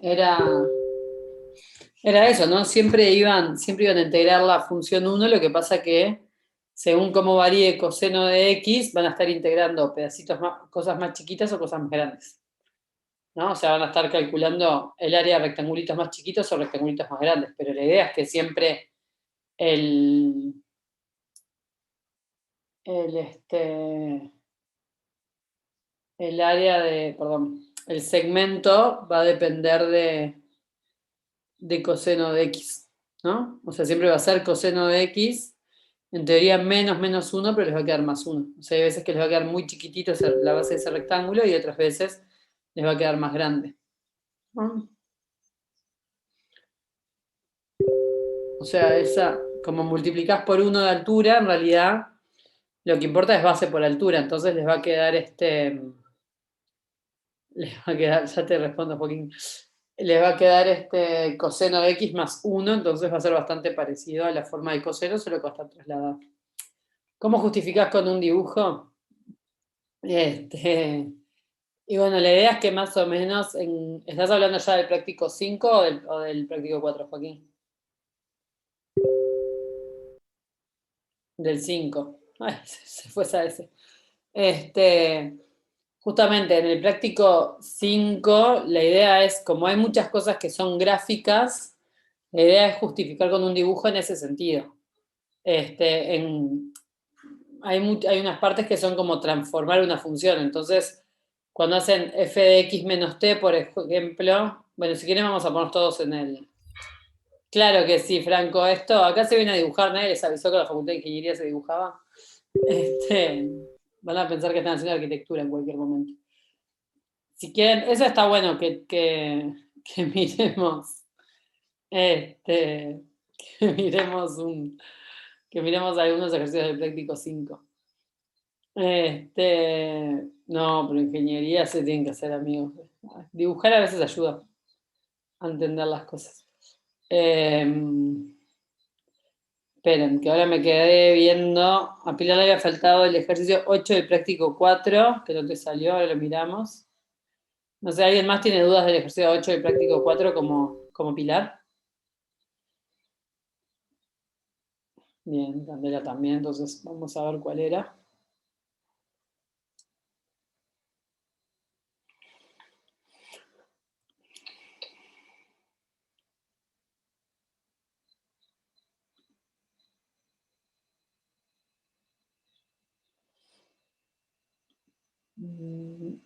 Era, era eso, ¿no? Siempre iban a integrar la función uno. Lo que pasa que según cómo varíe coseno de x, van a estar integrando pedacitos más, cosas más chiquitas o cosas más grandes, ¿no? O sea, van a estar calculando el área de rectangulitos más chiquitos o rectangulitos más grandes, pero la idea es que siempre el, el, este, el área de, perdón, el segmento va a depender de coseno de x, ¿no? O sea, siempre va a ser coseno de x, en teoría menos uno, pero les va a quedar más uno. O sea, hay veces que les va a quedar muy chiquitito la base de ese rectángulo y otras veces les va a quedar más grande, ¿no? O sea, como multiplicás por uno de altura, en realidad lo que importa es base por altura, entonces les va a quedar les va a quedar, ya te respondo, Joaquín, les va a quedar coseno de x más uno, entonces va a ser bastante parecido a la forma de coseno, solo que va a estar trasladado. ¿Cómo justificás con un dibujo? Este, y bueno, la idea es que más o menos, ¿estás hablando ya del práctico 5 o del práctico 4, Joaquín? Del 5. Ay, se fue esa ese. Justamente en el práctico 5 la idea es, como hay muchas cosas que son gráficas, la idea es justificar con un dibujo en ese sentido. Hay unas partes que son como transformar una función. Entonces, cuando hacen f de x menos t, por ejemplo, bueno, si quieren vamos a poner todos en el... Claro que sí, Franco, esto acá se viene a dibujar, nadie les avisó que la Facultad de Ingeniería se dibujaba. Este, Van a pensar que están haciendo arquitectura en cualquier momento. Si quieren, eso está bueno que miremos, este, que miremos que miremos algunos ejercicios del práctico 5. No, pero ingeniería se tienen que hacer, amigos. Dibujar a veces ayuda a entender las cosas. Eh, Esperen, que ahora me quedé viendo. A Pilar le había faltado el ejercicio 8 del práctico 4 que no te salió, ahora lo miramos. No sé, ¿alguien más tiene dudas del ejercicio 8 del práctico 4 como Pilar? Bien, Candela también, entonces vamos a ver cuál era. Mm,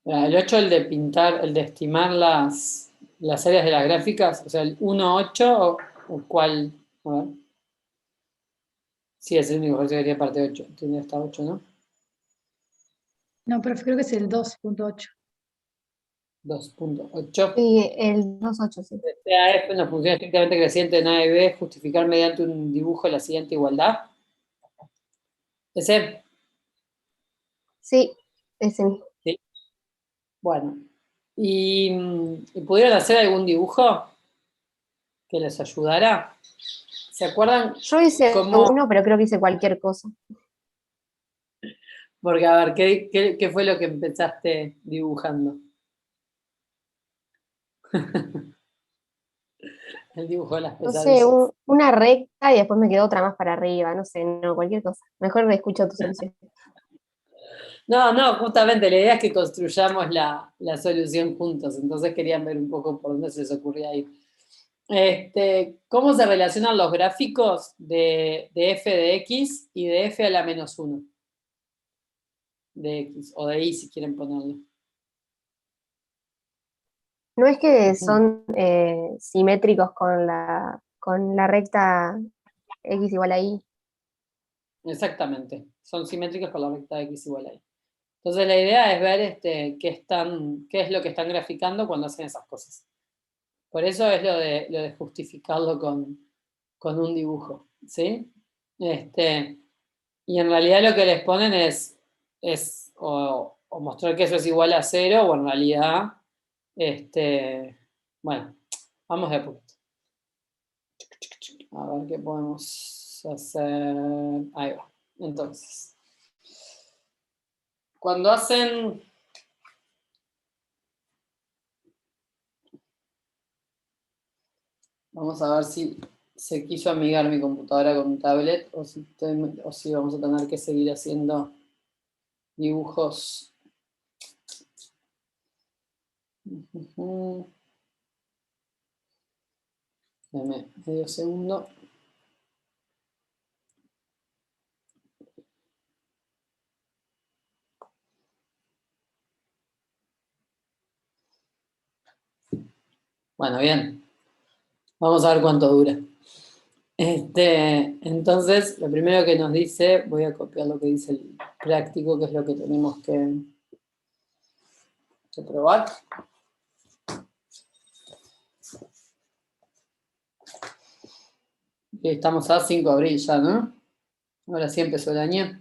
El 8, el de pintar, el de estimar las áreas de las gráficas, o sea, el 1-8 o cuál. A ver. Sí, es el único ejercicio que tiene parte 8. Tiene hasta 8, ¿no? No, pero creo que es el 2.8. 2.8. Sí, el 2.8 sí. Sea F una función estrictamente creciente en A y B, justificar mediante un dibujo la siguiente igualdad. ¿Ese? Sí, ese mismo. Sí. Bueno. ¿Y pudieron hacer algún dibujo que les ayudara? ¿Se acuerdan Yo hice cómo? uno, pero creo que hice cualquier cosa. Porque, a ver, ¿qué fue lo que empezaste dibujando? El dibujo de las No sé, pesadillas. una recta y después me quedó otra más para arriba, no sé, no, cualquier cosa. Mejor escucho tu solución. No, no, justamente la idea es que construyamos la solución juntos, entonces querían ver un poco por dónde se les ocurría ir. ¿Cómo se relacionan los gráficos de f de x y de f a la menos uno de x, o de y si quieren ponerlo? No es que Ujú. son simétricos con la recta x igual a y. Exactamente, son simétricos con la recta de x igual a y. Entonces la idea es ver qué es lo que están graficando cuando hacen esas cosas. Por eso es lo de justificarlo con un dibujo, ¿sí? Y en realidad lo que les ponen es o mostrar que eso es igual a cero, o en realidad, bueno, vamos de a poquito. A ver qué podemos hacer. Ahí va. Entonces, cuando hacen... Vamos a ver si se quiso amigar mi computadora con un tablet o si vamos a tener que seguir haciendo dibujos. Dame medio segundo. Bueno, bien. Vamos a ver cuánto dura. Entonces, lo primero que nos dice, voy a copiar lo que dice el práctico, que es lo que tenemos que probar. Y estamos a 5 de abril ya, ¿no? Ahora sí empezó el año.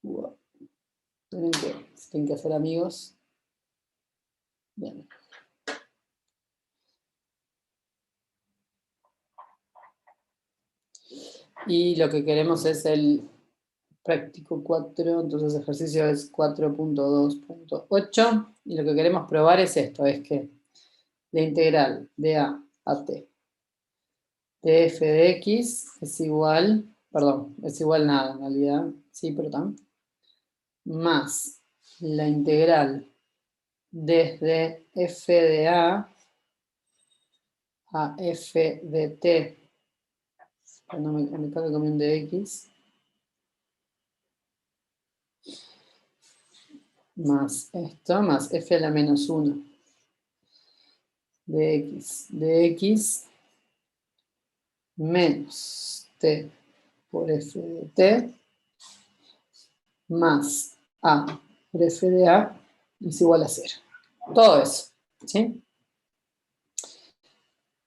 Wow. Tienen que hacer amigos. Bien. Y lo que queremos es el práctico 4, entonces el ejercicio es 4.2.8. Y lo que queremos probar es esto, es que la integral de a t de f de x es igual, perdón, es igual nada en realidad, sí, pero también, más la integral desde f de a f de t, no me cabe como un de x, más esto, más f a la menos 1 de x menos t por f de t más a por f de a es igual a 0. Todo eso, ¿sí?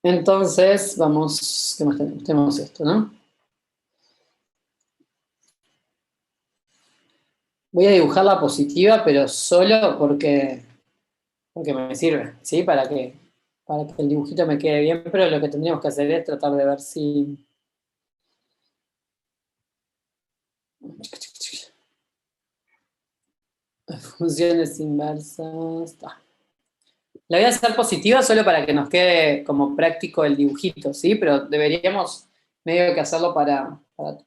Entonces, vamos, ¿qué más tenemos? Tenemos esto, ¿no? Voy a dibujar la positiva, pero solo porque me sirve, ¿sí? Para que el dibujito me quede bien, pero lo que tendríamos que hacer es tratar de ver si... Funciones inversas... La voy a hacer positiva solo para que nos quede como práctico el dibujito, ¿sí? Pero deberíamos medio que hacerlo para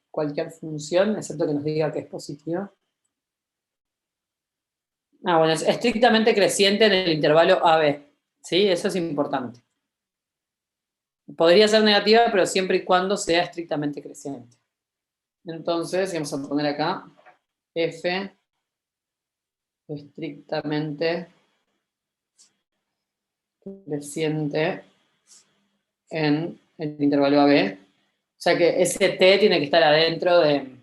cualquier función, excepto que nos diga que es positiva. Ah, bueno, es estrictamente creciente en el intervalo AB, ¿sí? Eso es importante. Podría ser negativa, pero siempre y cuando sea estrictamente creciente. Entonces, vamos a poner acá F estrictamente creciente en el intervalo AB. O sea que ese T tiene que estar adentro del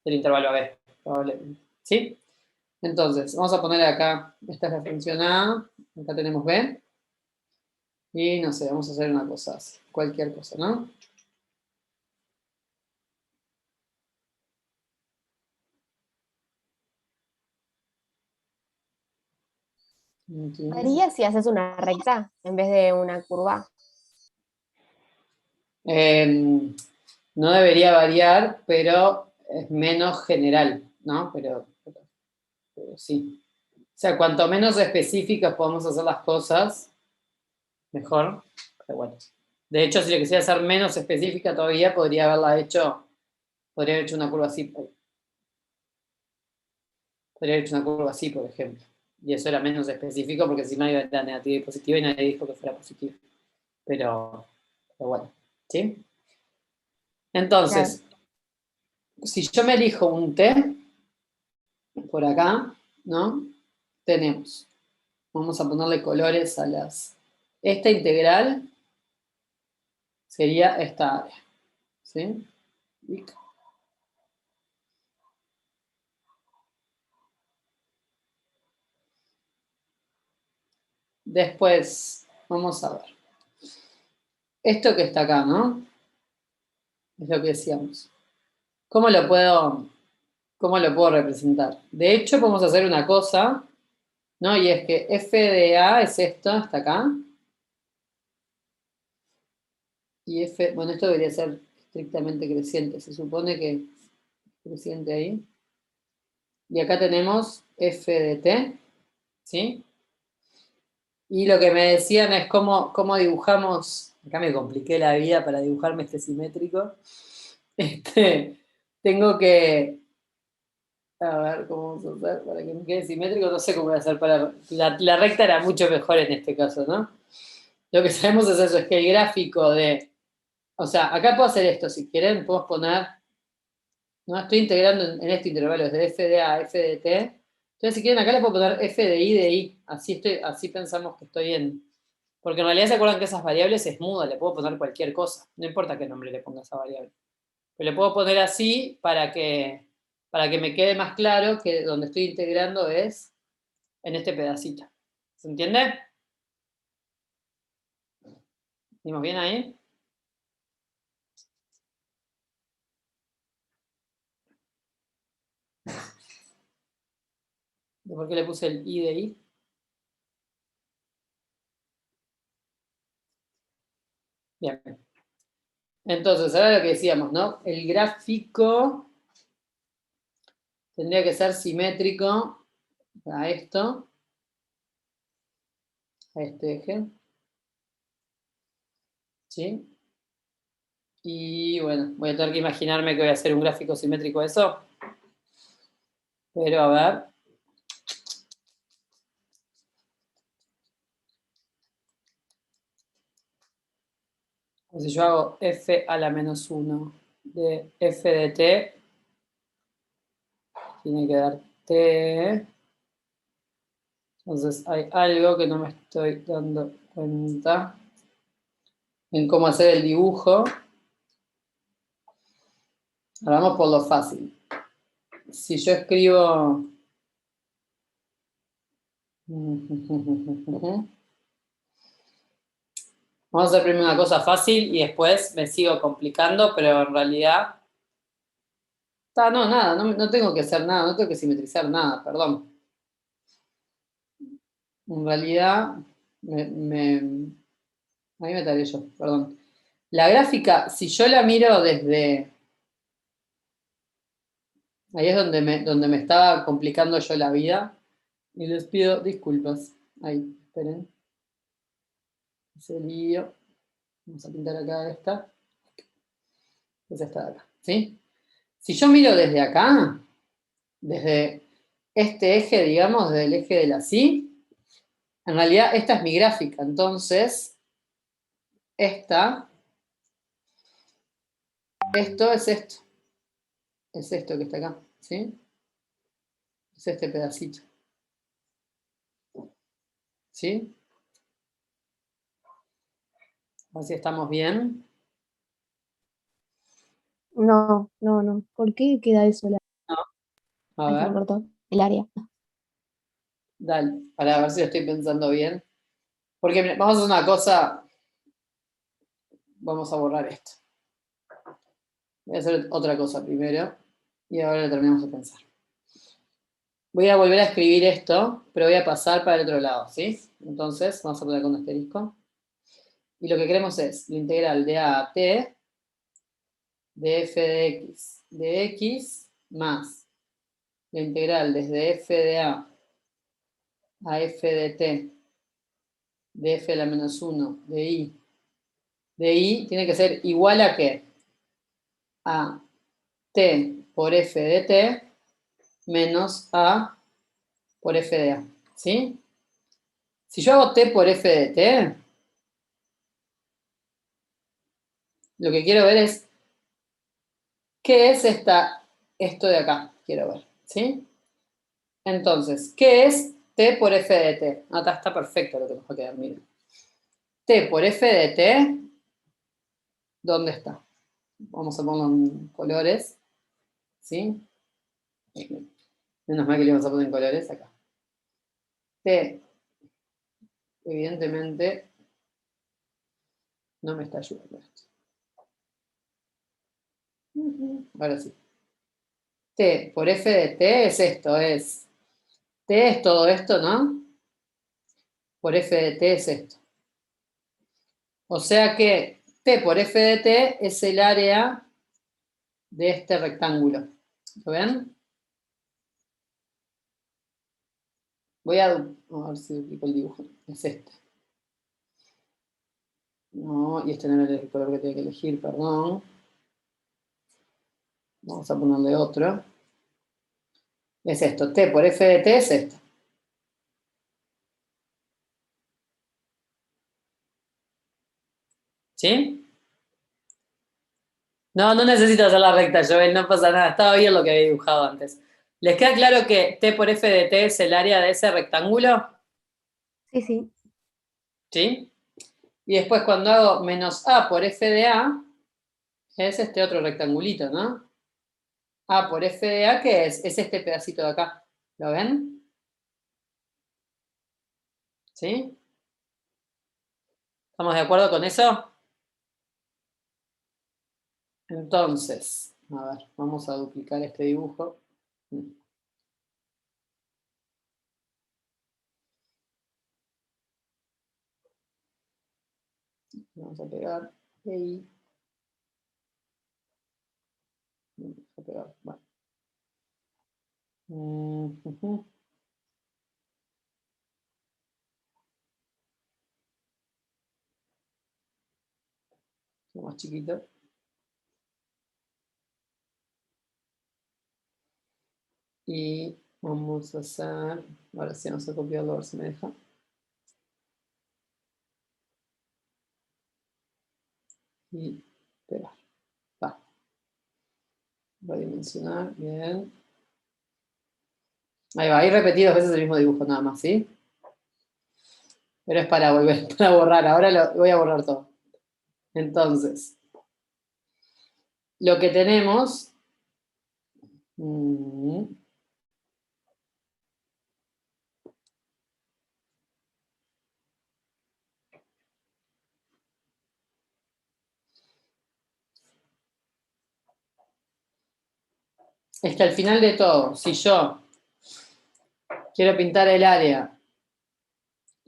intervalo AB, probablemente. ¿Sí? Entonces, vamos a poner acá, esta es la función A, acá tenemos B, y no sé, vamos a hacer una cosa así, cualquier cosa, ¿no? ¿Varía si haces una recta en vez de una curva? No debería variar, pero es menos general, ¿no? Pero sí. O sea, cuanto menos específicas podamos hacer las cosas, mejor. Pero bueno. De hecho, si lo quisiera hacer menos específica todavía, podría haber hecho una curva así. Podría haber hecho una curva así, por ejemplo. Y eso era menos específico porque si no iba a estar negativa y positiva y nadie dijo que fuera positiva. Pero bueno, ¿sí? Claro. Entonces, si yo me elijo un T, por acá, ¿no? Tenemos, vamos a ponerle colores a las... Esta integral sería esta área, ¿sí? Después, vamos a ver. Esto que está acá, ¿no? Es lo que decíamos. ¿Cómo cómo lo puedo representar? De hecho, podemos hacer una cosa, ¿no? Y es que f de a es esto, hasta acá. Y f, bueno, esto debería ser estrictamente creciente. Se supone que es creciente ahí. Y acá tenemos f de t, ¿sí? Y lo que me decían es cómo dibujamos, acá me compliqué la vida para dibujarme este simétrico. Tengo que, a ver cómo vamos a hacer para que me quede simétrico, no sé cómo voy a hacer para... La recta era mucho mejor en este caso, ¿no? Lo que sabemos es eso, es que el gráfico de... O sea, acá puedo hacer esto, si quieren, podemos poner... No, estoy integrando en este intervalo desde f de a a f de t. Entonces, si quieren, acá le puedo poner f de i. Así pensamos que estoy en... Porque en realidad se acuerdan que esas variables es muda, le puedo poner cualquier cosa. No importa qué nombre le ponga a esa variable. Pero le puedo poner así para que me quede más claro que donde estoy integrando es en este pedacito. ¿Se entiende? ¿Dimos bien ahí? ¿Por qué le puse el i de i? Bien. Entonces, ahora lo que decíamos, ¿no? El gráfico tendría que ser simétrico a esto, a este eje. ¿Sí? Y bueno, voy a tener que imaginarme que voy a hacer un gráfico simétrico de eso. Pero a ver. Si yo hago f a la menos 1 de f de t, tiene que dar t. Entonces hay algo que no me estoy dando cuenta en cómo hacer el dibujo. Ahora vamos por lo fácil. Si yo escribo... Vamos a hacer primero una cosa fácil y después me sigo complicando, pero en realidad... No, nada, no tengo que hacer nada, no tengo que simetrizar nada, perdón. En realidad, ahí me tardé yo, perdón. La gráfica, si yo la miro desde... Ahí es donde me estaba complicando yo la vida. Y les pido disculpas. Ahí, esperen. Ese lío. Vamos a pintar acá esta. Pues esta de acá, ¿sí? Si yo miro desde acá, desde este eje, digamos, desde el eje de la sí, en realidad esta es mi gráfica. Entonces, esto es esto. Es esto que está acá, ¿sí? Es este pedacito. ¿Sí? A ver si estamos bien. No. ¿Por qué queda eso? A Ahí se me ver, cortó el área. dale, para ver si lo estoy pensando bien. Porque mira, vamos a hacer una cosa. Vamos a borrar esto. Voy a hacer otra cosa primero. Y ahora lo terminamos de pensar. Voy a volver a escribir esto, pero voy a pasar para el otro lado, ¿sí? Entonces, vamos a poner con un asterisco. Y lo que queremos es la integral de a a t de f de x más la integral desde f de a f de t de f a la menos 1 de i tiene que ser igual a qué? A t por f de t menos a por f de a, ¿sí? Si yo hago t por f de t, lo que quiero ver es qué es esto de acá, quiero ver, ¿sí? Entonces, ¿qué es t por f de t? Acá está perfecto lo que nos va a quedar, miren. T por f de t, ¿dónde está? Vamos a ponerlo en colores, ¿sí? Menos mal que le vamos a poner en colores acá. T, evidentemente, no me está ayudando esto. Ahora sí. T por f de t es esto, t es todo esto, ¿no? Por f de t es esto. O sea que t por f de t es el área de este rectángulo. ¿Lo ven? Voy a ver si duplico el dibujo. Es este. No, y este no era el color que tenía que elegir, perdón. Vamos a ponerle otro. Es esto, T por F de T es esto. ¿Sí? No, no necesito hacer la recta, Joel, no pasa nada. Estaba bien lo que había dibujado antes. ¿Les queda claro que T por F de T es el área de ese rectángulo? Sí, sí. ¿Sí? Y después cuando hago menos A por F de A, es este otro rectangulito, ¿no? A por F de A, ¿qué es? Es este pedacito de acá. ¿Lo ven? ¿Sí? ¿Estamos de acuerdo con eso? Entonces, a ver, vamos a duplicar este dibujo. Vamos a pegar. Y vamos a pegar. Bueno. Ujú. Más chiquito. Y vamos a hacer. Ahora sí, vamos a copiarlo a ver si me deja. Y pegar. Va. Voy a dimensionar. Bien. Ahí va. Ahí repetí 2 veces el mismo dibujo nada más, ¿sí? Pero es para volver, para borrar. Ahora lo voy a borrar todo. Entonces, lo que tenemos. Es que al final de todo, si yo quiero pintar el área,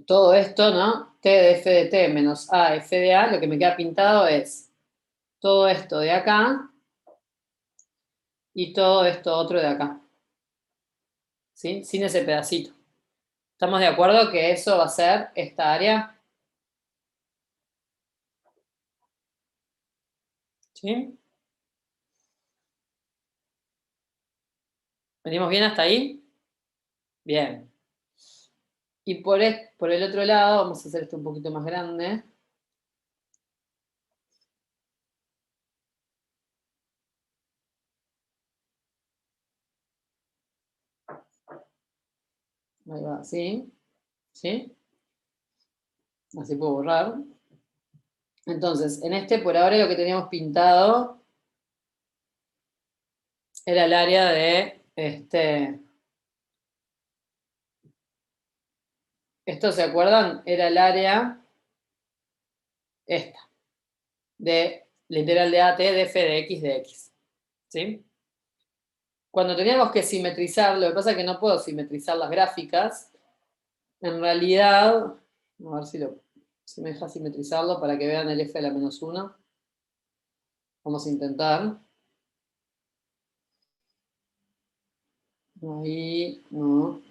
todo esto, ¿no? T de F de T menos A F de A, lo que me queda pintado es todo esto de acá y todo esto otro de acá. ¿Sí? Sin ese pedacito. ¿Estamos de acuerdo que eso va a ser esta área? ¿Sí? ¿Venimos bien hasta ahí? Bien. Y por el otro lado, vamos a hacer esto un poquito más grande. Ahí va, ¿sí? ¿Sí? Así puedo borrar. Entonces, en este por ahora lo que teníamos pintado era el área de ¿esto se acuerdan? Era el área esta, de la integral de AT de f de x de x. ¿Sí? Cuando teníamos que simetrizar, lo que pasa es que no puedo simetrizar las gráficas, en realidad, a ver si me deja simetrizarlo para que vean el f de la menos 1. Vamos a intentar. Ahí, no.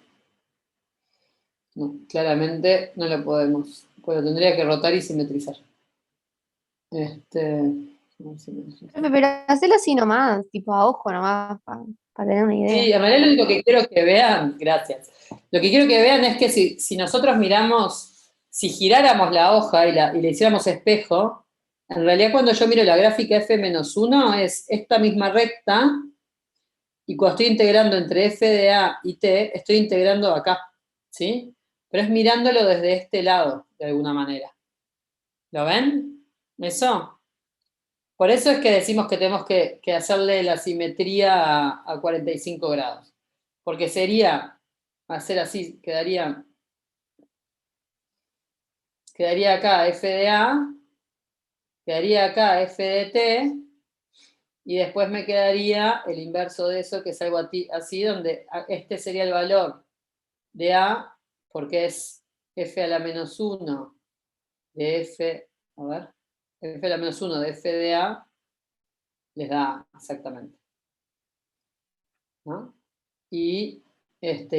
No, claramente no lo podemos. Pues lo tendría que rotar y simetrizar. A ver si me deja. Pero hacelo así nomás, tipo a ojo nomás, para tener una idea. Sí, en realidad lo único que quiero que vean, gracias. Lo que quiero que vean es que si nosotros miramos, si giráramos la hoja y le hiciéramos espejo, en realidad cuando yo miro la gráfica f-1 es esta misma recta, y cuando estoy integrando entre f de a y t, estoy integrando acá, ¿sí? Pero es mirándolo desde este lado, de alguna manera. ¿Lo ven? ¿Eso? Por eso es que decimos que tenemos que hacerle la simetría a 45 grados. Porque sería hacer así, quedaría acá f de a, quedaría acá f de t, y después me quedaría el inverso de eso, que es algo así, donde este sería el valor de a, porque es f a la menos 1 de f, a ver, f a la menos 1 de f de a, les da exactamente. ¿No? Y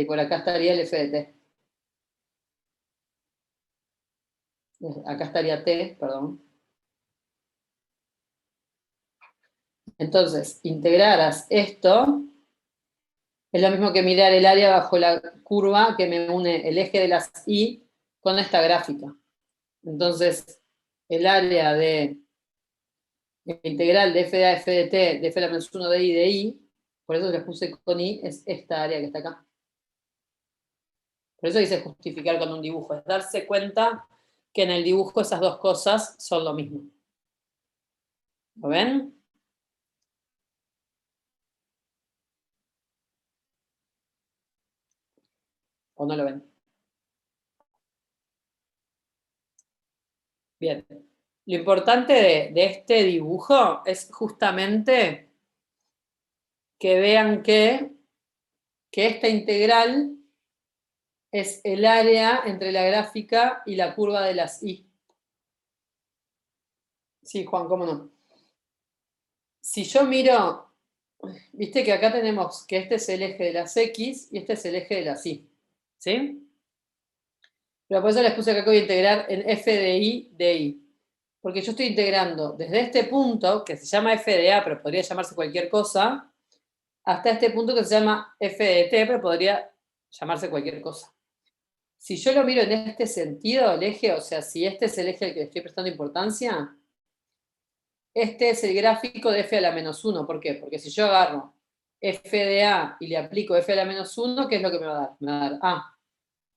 por acá estaría el f de t. Acá estaría T, perdón. Entonces, integraras esto es lo mismo que mirar el área bajo la curva que me une el eje de las Y con esta gráfica. Entonces, el área de integral de f de a, f de t, de f a la menos 1 de I de I, por eso les puse con I, es esta área que está acá. Por eso dice justificar con un dibujo, es darse cuenta que en el dibujo esas dos cosas son lo mismo. ¿Lo ven? ¿O no lo ven? Bien. Lo importante de este dibujo es justamente que vean que esta integral es el área entre la gráfica y la curva de las Y. Sí, Juan, ¿cómo no? Si yo miro, viste que acá tenemos que este es el eje de las X y este es el eje de las Y. ¿Sí? Pero por eso les puse acá que voy a integrar en f de I de I. Porque yo estoy integrando desde este punto, que se llama f de A, pero podría llamarse cualquier cosa, hasta este punto que se llama f de t, pero podría llamarse cualquier cosa. Si yo lo miro en este sentido, el eje, o sea, si este es el eje al que le estoy prestando importancia, este es el gráfico de f a la menos 1. ¿Por qué? Porque si yo agarro f de a y le aplico f a la menos 1, ¿qué es lo que me va a dar? Me va a dar a.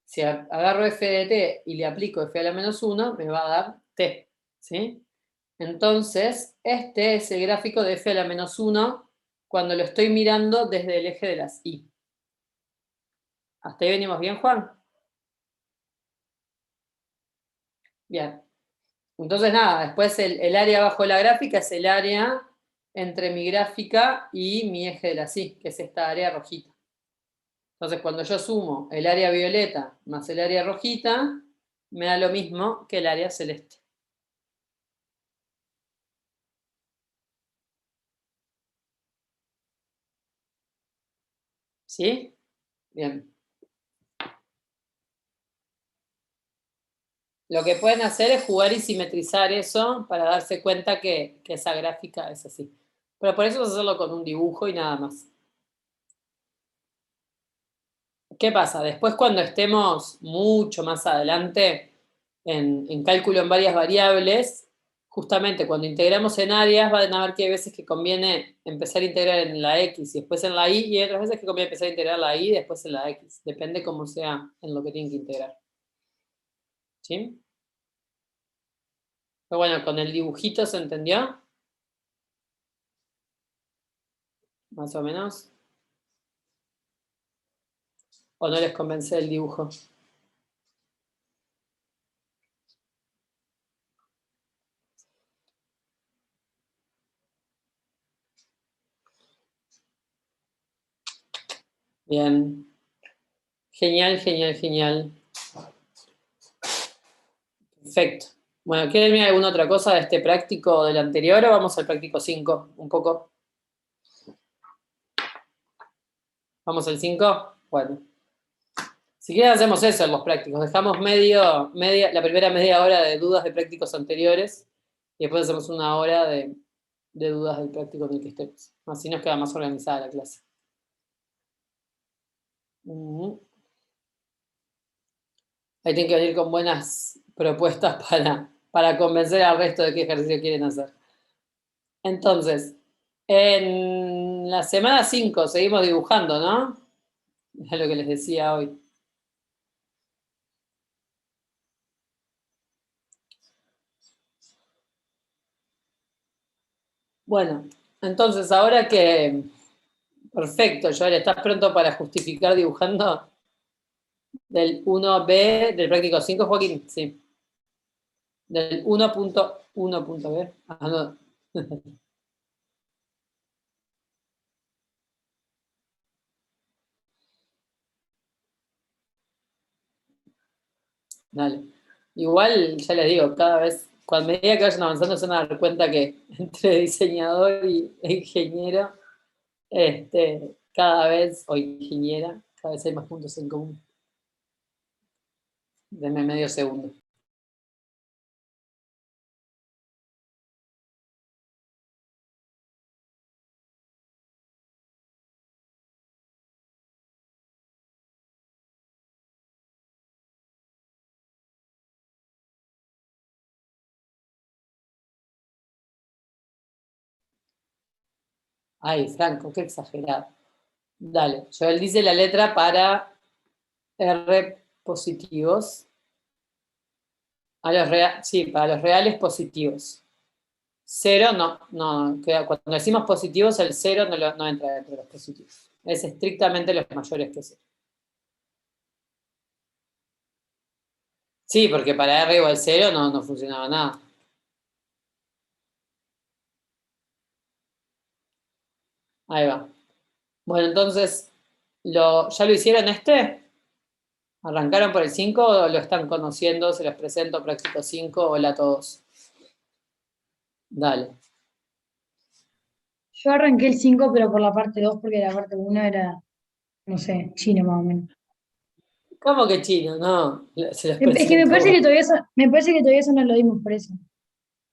Si agarro f de t y le aplico f a la menos 1, me va a dar t. ¿Sí? Entonces, este es el gráfico de f a la menos 1 cuando lo estoy mirando desde el eje de las y. ¿Hasta ahí venimos bien, Juan? Bien. Entonces, nada, después el área bajo la gráfica es el área entre mi gráfica y mi eje de la Y, que es esta área rojita. Entonces, cuando yo sumo el área violeta más el área rojita, me da lo mismo que el área celeste. ¿Sí? Bien. Lo que pueden hacer es jugar y simetrizar eso para darse cuenta que esa gráfica es así. Pero por eso vas a hacerlo con un dibujo y nada más. ¿Qué pasa? Después cuando estemos mucho más adelante en cálculo en varias variables, justamente cuando integramos en áreas van a ver que hay veces que conviene empezar a integrar en la X y después en la Y, y hay otras veces que conviene empezar a integrar la Y y después en la X. Depende cómo sea en lo que tienen que integrar. ¿Sí? Pero bueno, con el dibujito se entendió, más o menos. ¿O no les convence el dibujo? Bien. Genial, genial, genial. Perfecto. Bueno, ¿quieren ver alguna otra cosa de este práctico del anterior o vamos al práctico 5? Un poco. ¿Vamos al 5? Bueno. Si quieren hacemos eso en los prácticos. Dejamos la primera media hora de dudas de prácticos anteriores y después hacemos una hora de dudas del práctico en el que estemos. Así nos queda más organizada la clase. Ahí tienen que venir con buenas propuestas para convencer al resto de qué ejercicio quieren hacer. Entonces, en la semana 5 seguimos dibujando, ¿no? Es lo que les decía hoy. Bueno, entonces ahora que... Perfecto, Joel, ¿estás pronto para justificar dibujando del 1B del práctico 5, Joaquín? Sí. Del 1.1.b. Ah, no. Dale. Igual, ya les digo, cada vez, cuando medida que vayan avanzando, se van a dar cuenta que entre diseñador e ingeniero, cada vez, o ingeniera, cada vez hay más puntos en común. Denme medio segundo. Ay, Franco, qué exagerado. Dale, Joel dice la letra para R positivos. Sí, para los reales positivos. Cero no, cuando decimos positivos, el cero no entra dentro de los positivos. Es estrictamente los mayores que cero. Sí, porque para R igual cero no funcionaba nada. Ahí va. Bueno, entonces, ¿ya lo hicieron este? ¿Arrancaron por el 5 o lo están conociendo? Se los presento, práctico 5. Hola a todos. Dale. Yo arranqué el 5 pero por la parte 2 porque la parte 1 era, no sé, chino más o menos. ¿Cómo que chino? No, se los Es que me presento. parece que todavía eso no lo dimos por eso.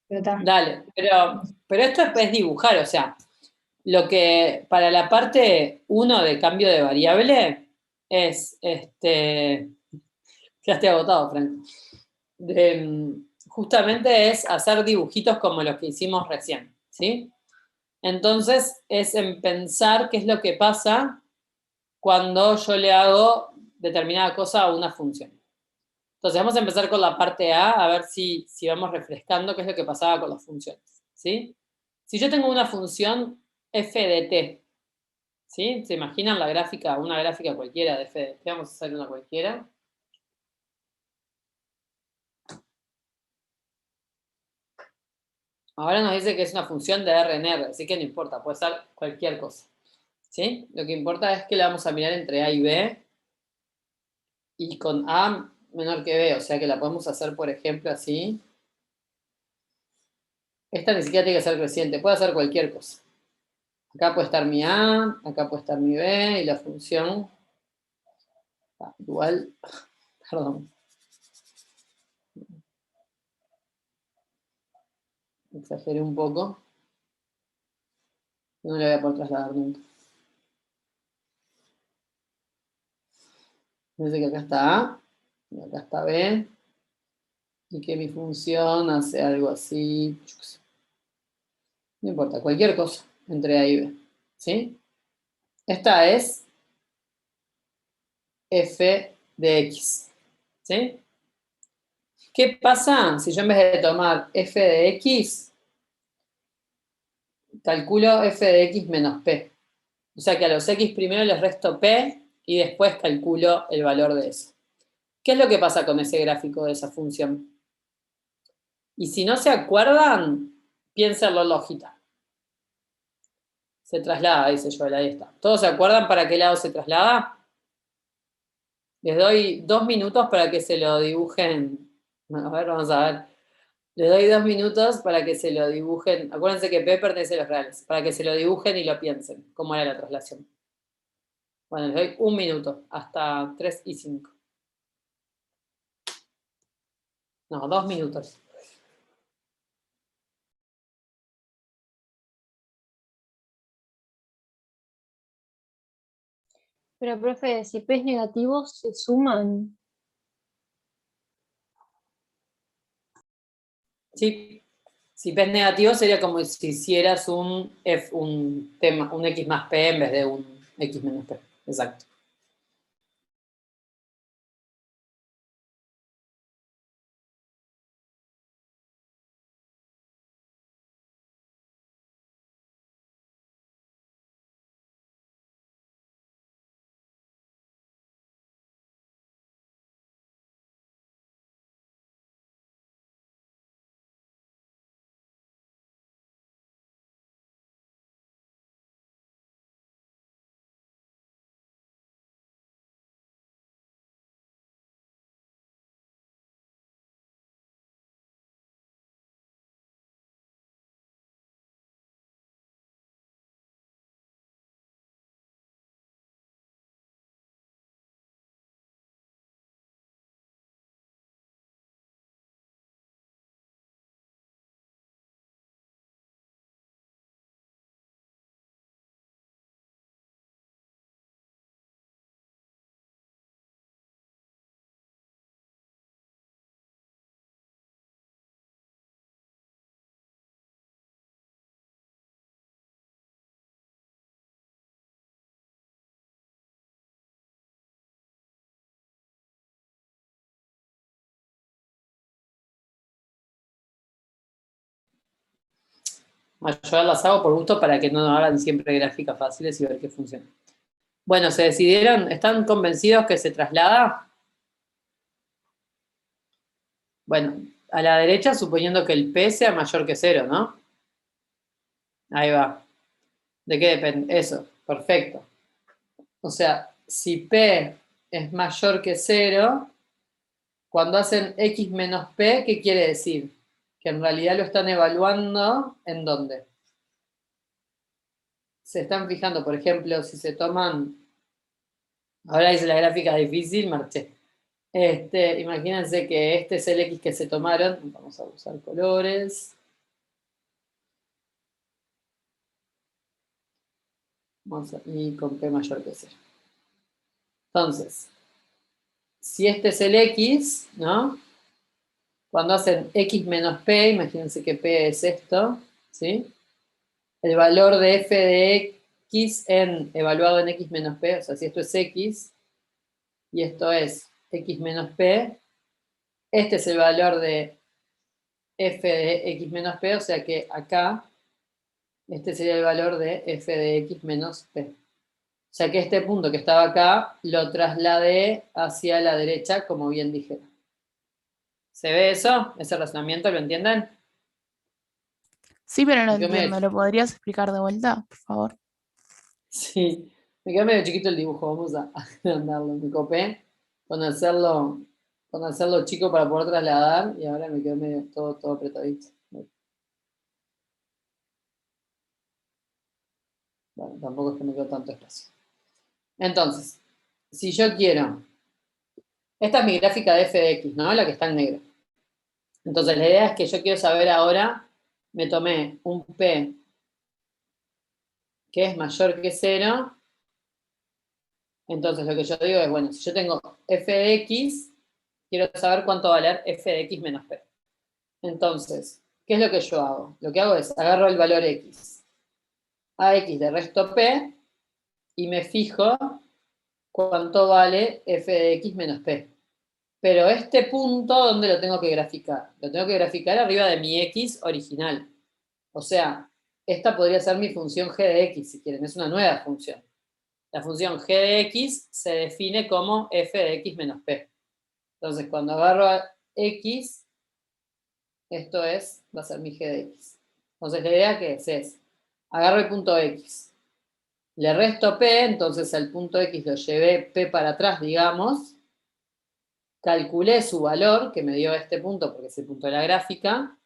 Pero está. Dale, pero esto es dibujar, o sea, lo que para la parte 1 de cambio de variable es, ya estoy agotado, Frank. Justamente es hacer dibujitos como los que hicimos recién, ¿sí? Entonces es en pensar qué es lo que pasa cuando yo le hago determinada cosa a una función. Entonces vamos a empezar con la parte A ver si vamos refrescando qué es lo que pasaba con las funciones, ¿sí? Si yo tengo una función f de t, ¿sí? ¿Se imaginan la gráfica, una gráfica cualquiera de f de t? Vamos a hacer una cualquiera. Ahora nos dice que es una función de R en R, así que no importa, puede ser cualquier cosa, ¿sí? Lo que importa es que la vamos a mirar entre A y B y con A menor que B, o sea que la podemos hacer, por ejemplo, así. Esta ni siquiera tiene que ser creciente, puede hacer cualquier cosa. Acá puede estar mi A, acá puede estar mi B y la función, igual, perdón, exageré un poco, no le voy a poder trasladar nunca. Dice que acá está A y acá está B y que mi función hace algo así, yo qué sé. No importa, cualquier cosa entre A y B, ¿sí? Esta es f de x, ¿sí? ¿Qué pasa si yo en vez de tomar f de x, calculo f de x menos p? O sea que a los x primero les resto p y después calculo el valor de eso. ¿Qué es lo que pasa con ese gráfico de esa función? Y si no se acuerdan, piénsenlo lógica. Se traslada, dice Joel, ahí está. ¿Todos se acuerdan para qué lado se traslada? Les doy 2 minutos para que se lo dibujen. A ver, vamos a ver. Les doy 2 minutos para que se lo dibujen. Acuérdense que P pertenece a los reales. Para que se lo dibujen y lo piensen. ¿Cómo era la traslación? Bueno, les doy 1 minuto. Hasta 3 y 5. No, 2 minutos. Pero, profe, si P es negativo, se suman. Sí. Si P es negativo sería como si hicieras un X más P en vez de un X menos P. Exacto. Yo las hago por gusto para que no nos hagan siempre gráficas fáciles y ver qué funciona. Bueno, ¿se decidieron? ¿Están convencidos que se traslada? Bueno, a la derecha suponiendo que el P sea mayor que 0, ¿no? Ahí va. ¿De qué depende? Eso, perfecto. O sea, si P es mayor que 0, cuando hacen X menos P, ¿qué quiere decir? Que en realidad lo están evaluando ¿en dónde? Se están fijando, por ejemplo, si se toman, ahora hice la gráfica difícil, marché. Imagínense que este es el X que se tomaron, vamos a usar colores. Y con P mayor que 0. Entonces, si este es el X, ¿no? Cuando hacen X menos P, imagínense que P es esto, ¿sí? El valor de f de X evaluado en X menos P, o sea, si esto es X y esto es X menos P, este es el valor de f de X menos P, o sea que acá, este sería el valor de f de X menos P. O sea que este punto que estaba acá lo trasladé hacia la derecha, como bien dije. ¿Se ve eso? ¿Ese razonamiento lo entienden? Sí, pero no Me quedo entiendo. medio, ¿Lo podrías explicar de vuelta, por favor? sí, me quedó medio chiquito el dibujo, vamos a agrandarlo. Me copé con hacerlo chico para poder trasladar y ahora me quedó medio todo apretadito. Bueno, tampoco es que me quedó tanto espacio. Entonces, si yo quiero, esta es mi gráfica de f de x, ¿no? La que está en negro. Entonces, la idea es que yo quiero saber ahora, me tomé un P que es mayor que 0, entonces lo que yo digo es, bueno, si yo tengo f de x, quiero saber cuánto va a valer f de x menos P. Entonces, ¿qué es lo que yo hago? Lo que hago es, agarro el valor x, a x de resto P, y me fijo cuánto vale f de x menos P. Pero este punto, ¿dónde lo tengo que graficar? Lo tengo que graficar arriba de mi x original. O sea, esta podría ser mi función g de x, si quieren, es una nueva función. La función g de x se define como f de x menos p. Entonces, cuando agarro a x, esto va a ser mi g de x. Entonces, la idea que es agarro el punto x, le resto p, entonces al punto x lo llevé p para atrás, digamos, calculé su valor, que me dio este punto, porque es el punto de la gráfica,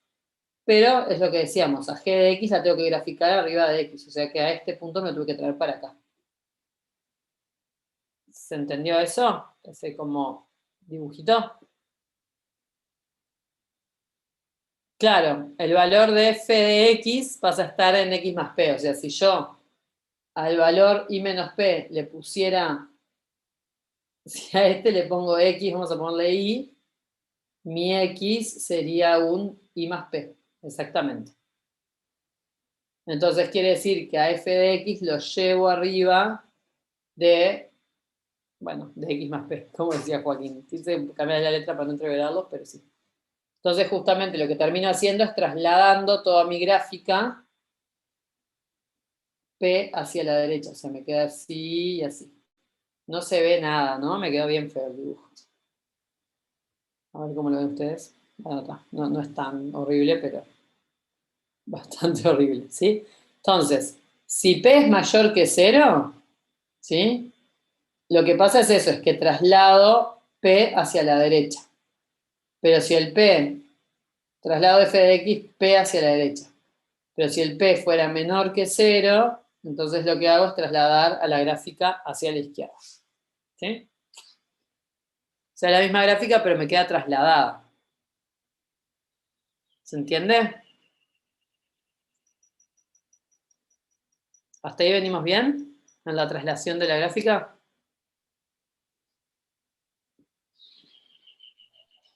pero es lo que decíamos, a g de x la tengo que graficar arriba de x, o sea que a este punto me tuve que traer para acá. ¿Se entendió eso? Ese como dibujito. Claro, el valor de f de x pasa a estar en x más p, o sea, si yo al valor i menos p le pusiera, si a este le pongo x, vamos a ponerle i, mi x sería un i más p, exactamente. Entonces quiere decir que a f de x lo llevo arriba de, bueno, de x más p, como decía Joaquín. Quise cambiar la letra para no entreverarlos, pero sí. Entonces justamente lo que termino haciendo es trasladando toda mi gráfica P hacia la derecha, o sea, me queda así y así. No se ve nada, ¿no? Me quedó bien feo el dibujo. A ver cómo lo ven ustedes. Bueno, no es tan horrible, pero bastante horrible, ¿sí? Entonces, si P es mayor que 0, ¿sí? Lo que pasa es eso, es que traslado P hacia la derecha. Pero si el P, traslado f de x, P hacia la derecha. Pero si el P fuera menor que 0, entonces lo que hago es trasladar a la gráfica hacia la izquierda. ¿Sí? O sea, la misma gráfica, pero me queda trasladada. ¿Se entiende? ¿Hasta ahí venimos bien? ¿En la traslación de la gráfica?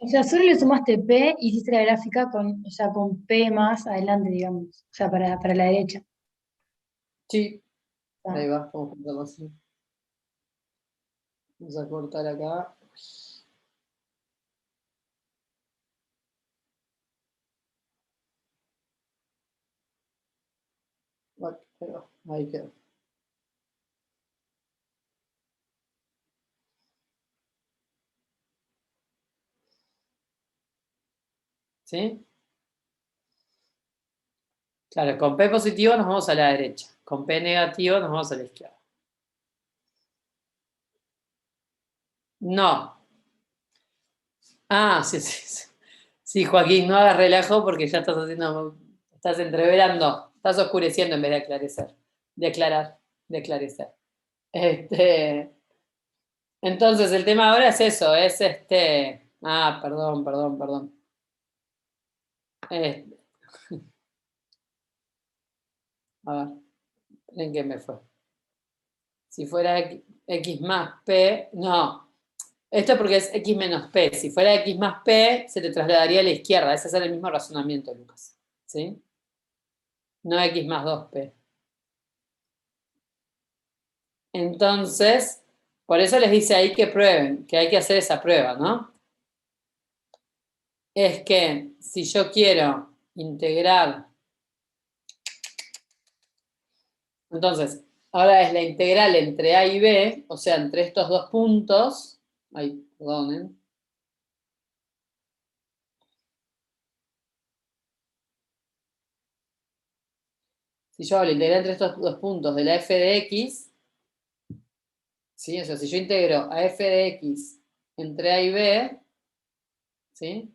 O sea, solo le sumaste P y hiciste la gráfica con, o sea, con P más adelante, digamos. O sea, para la derecha. Sí. Ah, Ahí va, vamos a cortarlo así. Vamos a cortar acá. Ahí quedó. ¿Sí? Claro, con P positivo nos vamos a la derecha. Con P negativo nos vamos a la izquierda. No. Ah, sí, sí, sí. Sí, Joaquín, no hagas relajo porque ya estás haciendo, estás entreverando, estás oscureciendo en vez de aclarecer. De aclarar, de aclarecer. Entonces, el tema ahora es eso, es Ah, perdón, perdón, perdón. Este, a ver, ¿en qué me fue? Si fuera X más P, no. Esto porque es X menos P. Si fuera X más P, se te trasladaría a la izquierda. Ese es el mismo razonamiento, Lucas. ¿Sí? No X más 2P. Entonces, por eso les dice ahí que prueben, que hay que hacer esa prueba, ¿no? Es que si yo quiero integrar, entonces, ahora es la integral entre A y B, o sea, entre estos dos puntos, ay, perdonen, si yo hago la integral entre estos dos puntos de la f de x, ¿sí? O sea, si yo integro a f de x entre A y B, ¿sí?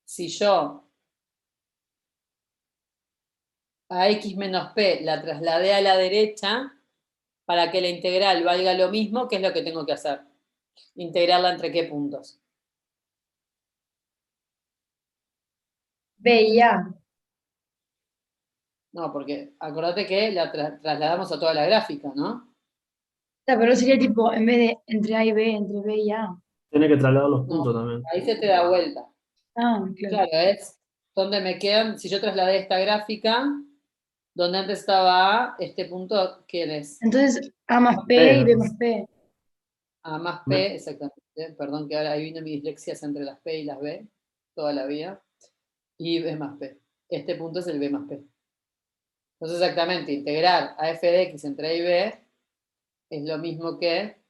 Si yo a x menos p la trasladé a la derecha, para que la integral valga lo mismo, ¿qué es lo que tengo que hacer? ¿Integrarla entre qué puntos? B y A. No, porque acordate que la trasladamos a toda la gráfica, ¿no? O sea, pero sería tipo, en vez de entre A y B, entre B y A. Tiene que trasladar los No, puntos también. ahí se te da vuelta. Ah, claro. Claro, es donde me quedan, si yo trasladé esta gráfica, donde antes estaba A, este punto, ¿quién es? Entonces, A más P y P. B más P. A más P, exactamente. Perdón que ahora ahí vino mi dislexia entre las P y las B, toda la vida. Y B más P. Este punto es el B más P. Entonces, exactamente, integrar a f de x entre a y b es lo mismo que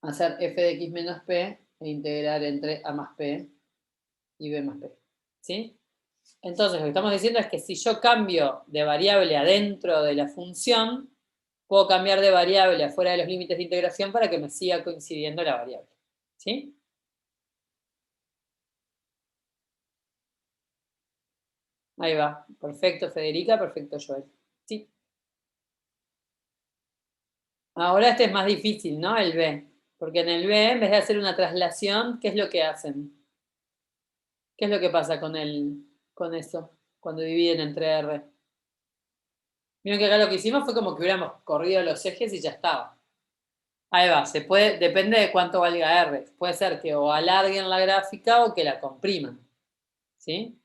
hacer f de x menos p e integrar entre a más p y b más p. ¿Sí? Entonces, lo que estamos diciendo es que si yo cambio de variable adentro de la función, puedo cambiar de variable afuera de los límites de integración para que me siga coincidiendo la variable. ¿Sí? Ahí va. Perfecto, Federica. Perfecto, Joel. ¿Sí? Ahora este es más difícil, ¿no? El B. Porque en el B, en vez de hacer una traslación, ¿qué es lo que hacen? ¿Qué es lo que pasa con eso cuando dividen entre R? Miren que acá lo que hicimos fue como que hubiéramos corrido los ejes y ya estaba. Ahí va, depende de cuánto valga R. Puede ser que o alarguen la gráfica o que la compriman. ¿Sí?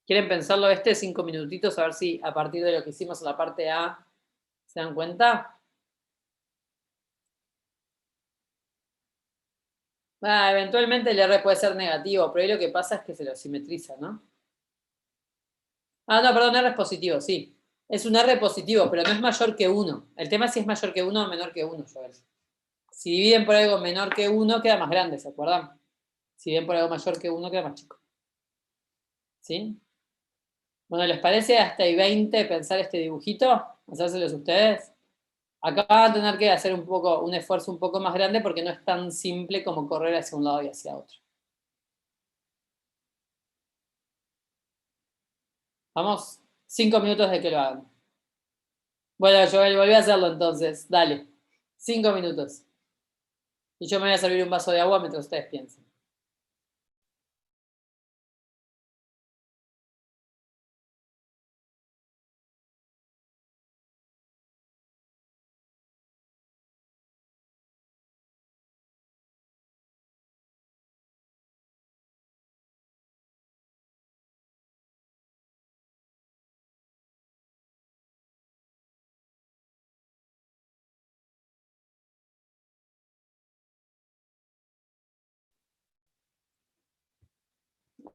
¿Quieren pensarlo 5 minutitos a ver si a partir de lo que hicimos en la parte A se dan cuenta? Eventualmente el R puede ser negativo, pero ahí lo que pasa es que se lo simetriza, ¿no? Ah, no, perdón, R es positivo, sí. Es un R positivo, pero no es mayor que 1. El tema es si es mayor que 1 o menor que 1, Joel. Si dividen por algo menor que 1, queda más grande, ¿se acuerdan? Si dividen por algo mayor que 1, queda más chico. ¿Sí? Bueno, ¿les parece hasta ahí 20 pensar este dibujito? ¿Hacérselos ustedes? Acá van a tener que hacer un esfuerzo un poco más grande porque no es tan simple como correr hacia un lado y hacia otro. Vamos, 5 minutos de que lo hagan. Bueno, Joel, volví a hacerlo entonces. Dale, 5 minutos. Y yo me voy a servir un vaso de agua mientras ustedes piensen.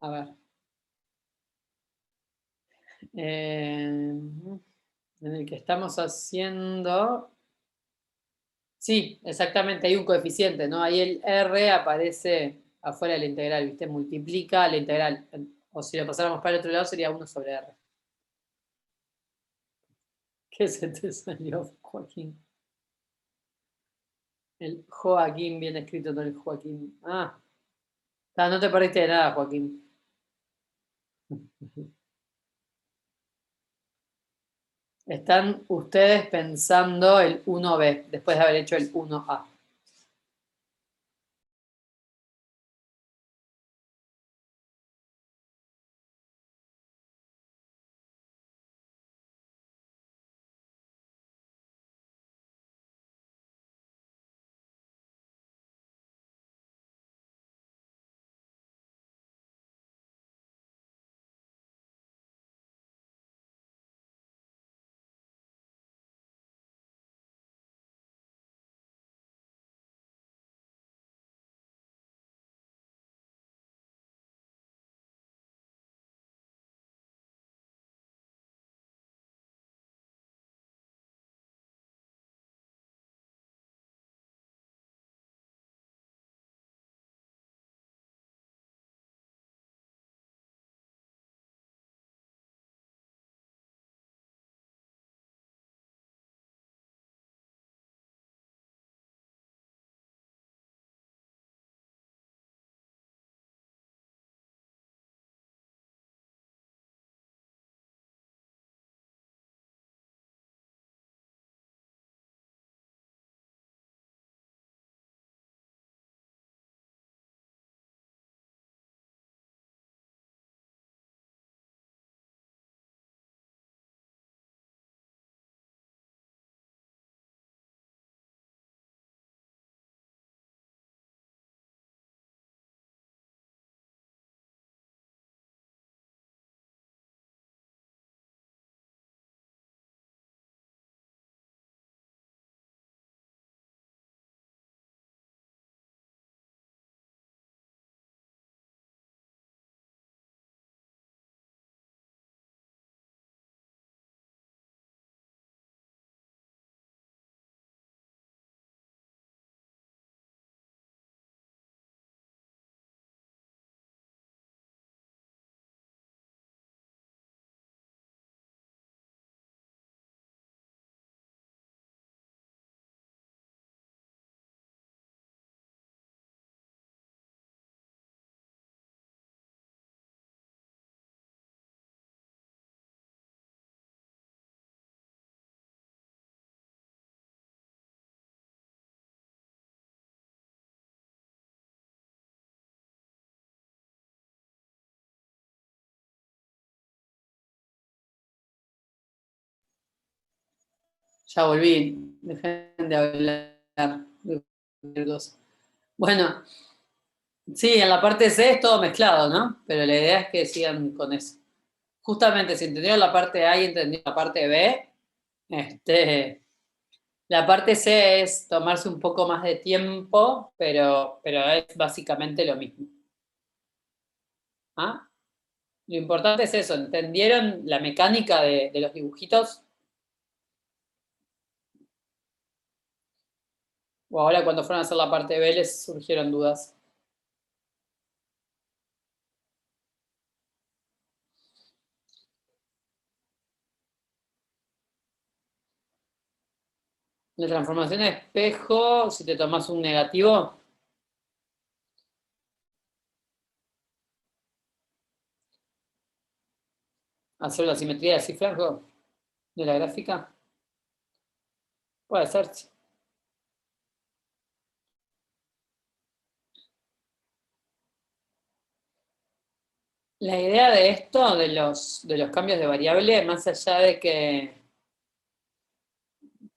A ver. en el que estamos haciendo... Sí, exactamente, hay un coeficiente, ¿no? Ahí el R aparece afuera de la integral, ¿viste? Multiplica la integral. O si lo pasáramos para el otro lado sería 1 sobre R. ¿Qué se te salió, Joaquín? El Joaquín viene escrito, no el Joaquín. Ah, no te perdiste de nada, Joaquín. Están ustedes pensando el 1B, después de haber hecho el 1A. Ya volví, dejen de hablar de cualquier cosa. Bueno, sí, en la parte C es todo mezclado, ¿no? Pero la idea es que sigan con eso. Justamente, si entendieron la parte A y entendieron la parte B, la parte C es tomarse un poco más de tiempo, pero es básicamente lo mismo. ¿Ah? Lo importante es eso, ¿entendieron la mecánica de los dibujitos? O ahora cuando fueron a hacer la parte B les surgieron dudas. La transformación de espejo, si te tomas un negativo, hacer la simetría de cifrado de la gráfica, puede ser. Sí. La idea de esto, de los cambios de variable, más allá de que,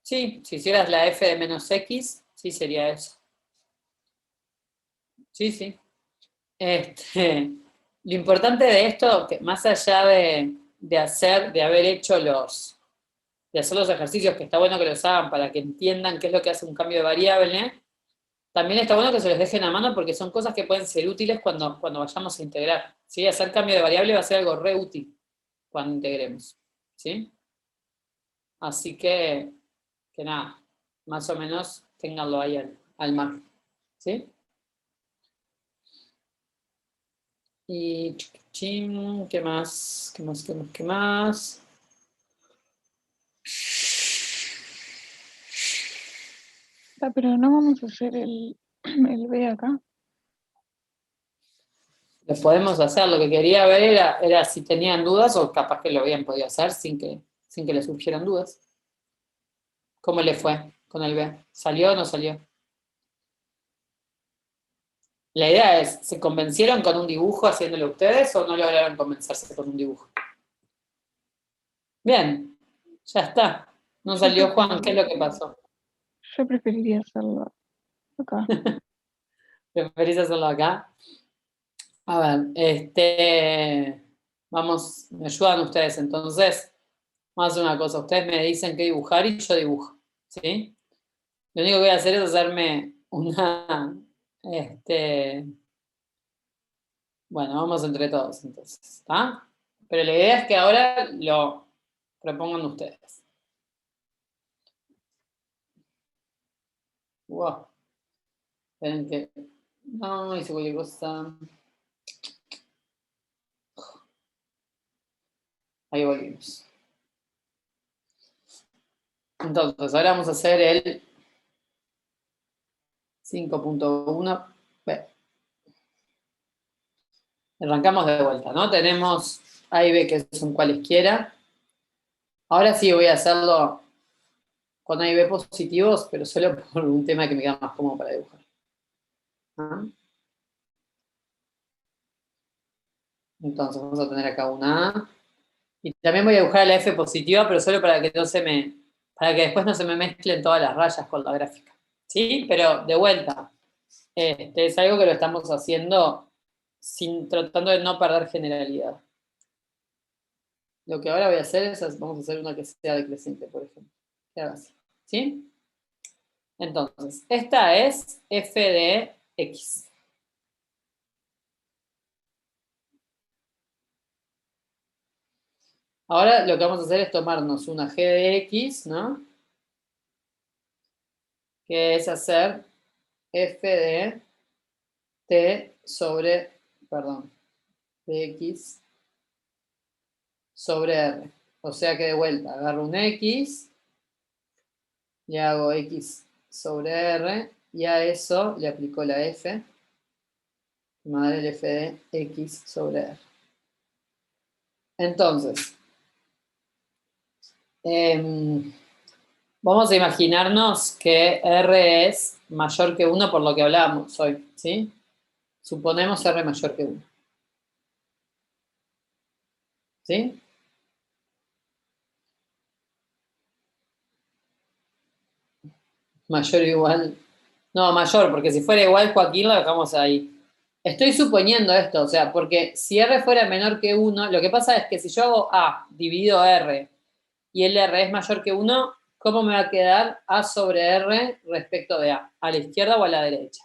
sí, si hicieras la f de menos x, sí sería eso. Sí, sí. Lo importante de esto, que más allá de haber hecho de hacer los ejercicios, que está bueno que los hagan para que entiendan qué es lo que hace un cambio de variable, también está bueno que se los dejen a mano porque son cosas que pueden ser útiles cuando vayamos a integrar. ¿Sí? Hacer cambio de variable va a ser algo re útil. cuando integremos. ¿Sí? Así que nada, más o menos ténganlo ahí al margen. ¿Sí? Y ¿qué más? ¿Qué más? ¿Qué más? ¿Qué más? Pero no vamos a hacer el B acá. Lo podemos hacer. Lo que quería ver era si tenían dudas o capaz que lo habían podido hacer sin que les surgieran dudas. ¿Cómo le fue con el B? ¿Salió o no salió? La idea es, ¿se convencieron con un dibujo haciéndolo ustedes o no lograron convencerse con un dibujo? Bien, ya está. No salió Juan, ¿qué es lo que pasó? Yo preferiría hacerlo acá. ¿Preferís hacerlo acá? A ver, vamos, me ayudan ustedes entonces. Vamos a hacer una cosa, ustedes me dicen qué dibujar y yo dibujo, ¿sí? Lo único que voy a hacer es hacerme bueno, vamos entre todos entonces, ¿está? Pero la idea es que ahora lo propongan ustedes. Wow, esperen que, no, hice cualquier cosa. Ahí volvimos. Entonces, ahora vamos a hacer el 5.1. Arrancamos de vuelta, ¿no? Tenemos A y B que son cualesquiera. Ahora sí voy a hacerlo con A y B positivos, pero solo por un tema que me queda más cómodo para dibujar. ¿Ah? Entonces vamos a tener acá una A. Y también voy a dibujar la F positiva, pero solo para que para que después no se me mezclen todas las rayas con la gráfica. ¿Sí? Pero de vuelta. Es algo que lo estamos haciendo tratando de no perder generalidad. Lo que ahora voy a hacer es, vamos a hacer una que sea decreciente, por ejemplo. Que haga así. ¿Sí? Entonces, esta es f de x. Ahora lo que vamos a hacer es tomarnos una g de x, ¿no? Que es hacer f de t sobre, perdón, de x sobre r. O sea que de vuelta, agarro un x, le hago x sobre r, y a eso le aplico la f, y me va a dar el f de x sobre r. Entonces, vamos a imaginarnos que R es mayor que 1 por lo que hablábamos hoy, ¿sí? Suponemos R mayor que 1. ¿Sí? Mayor o igual. No, mayor, porque si fuera igual, Joaquín, lo dejamos ahí. Estoy suponiendo esto, o sea, porque si R fuera menor que 1, lo que pasa es que si yo hago A dividido R y el R es mayor que 1, ¿cómo me va a quedar A sobre R respecto de A? ¿A la izquierda o a la derecha?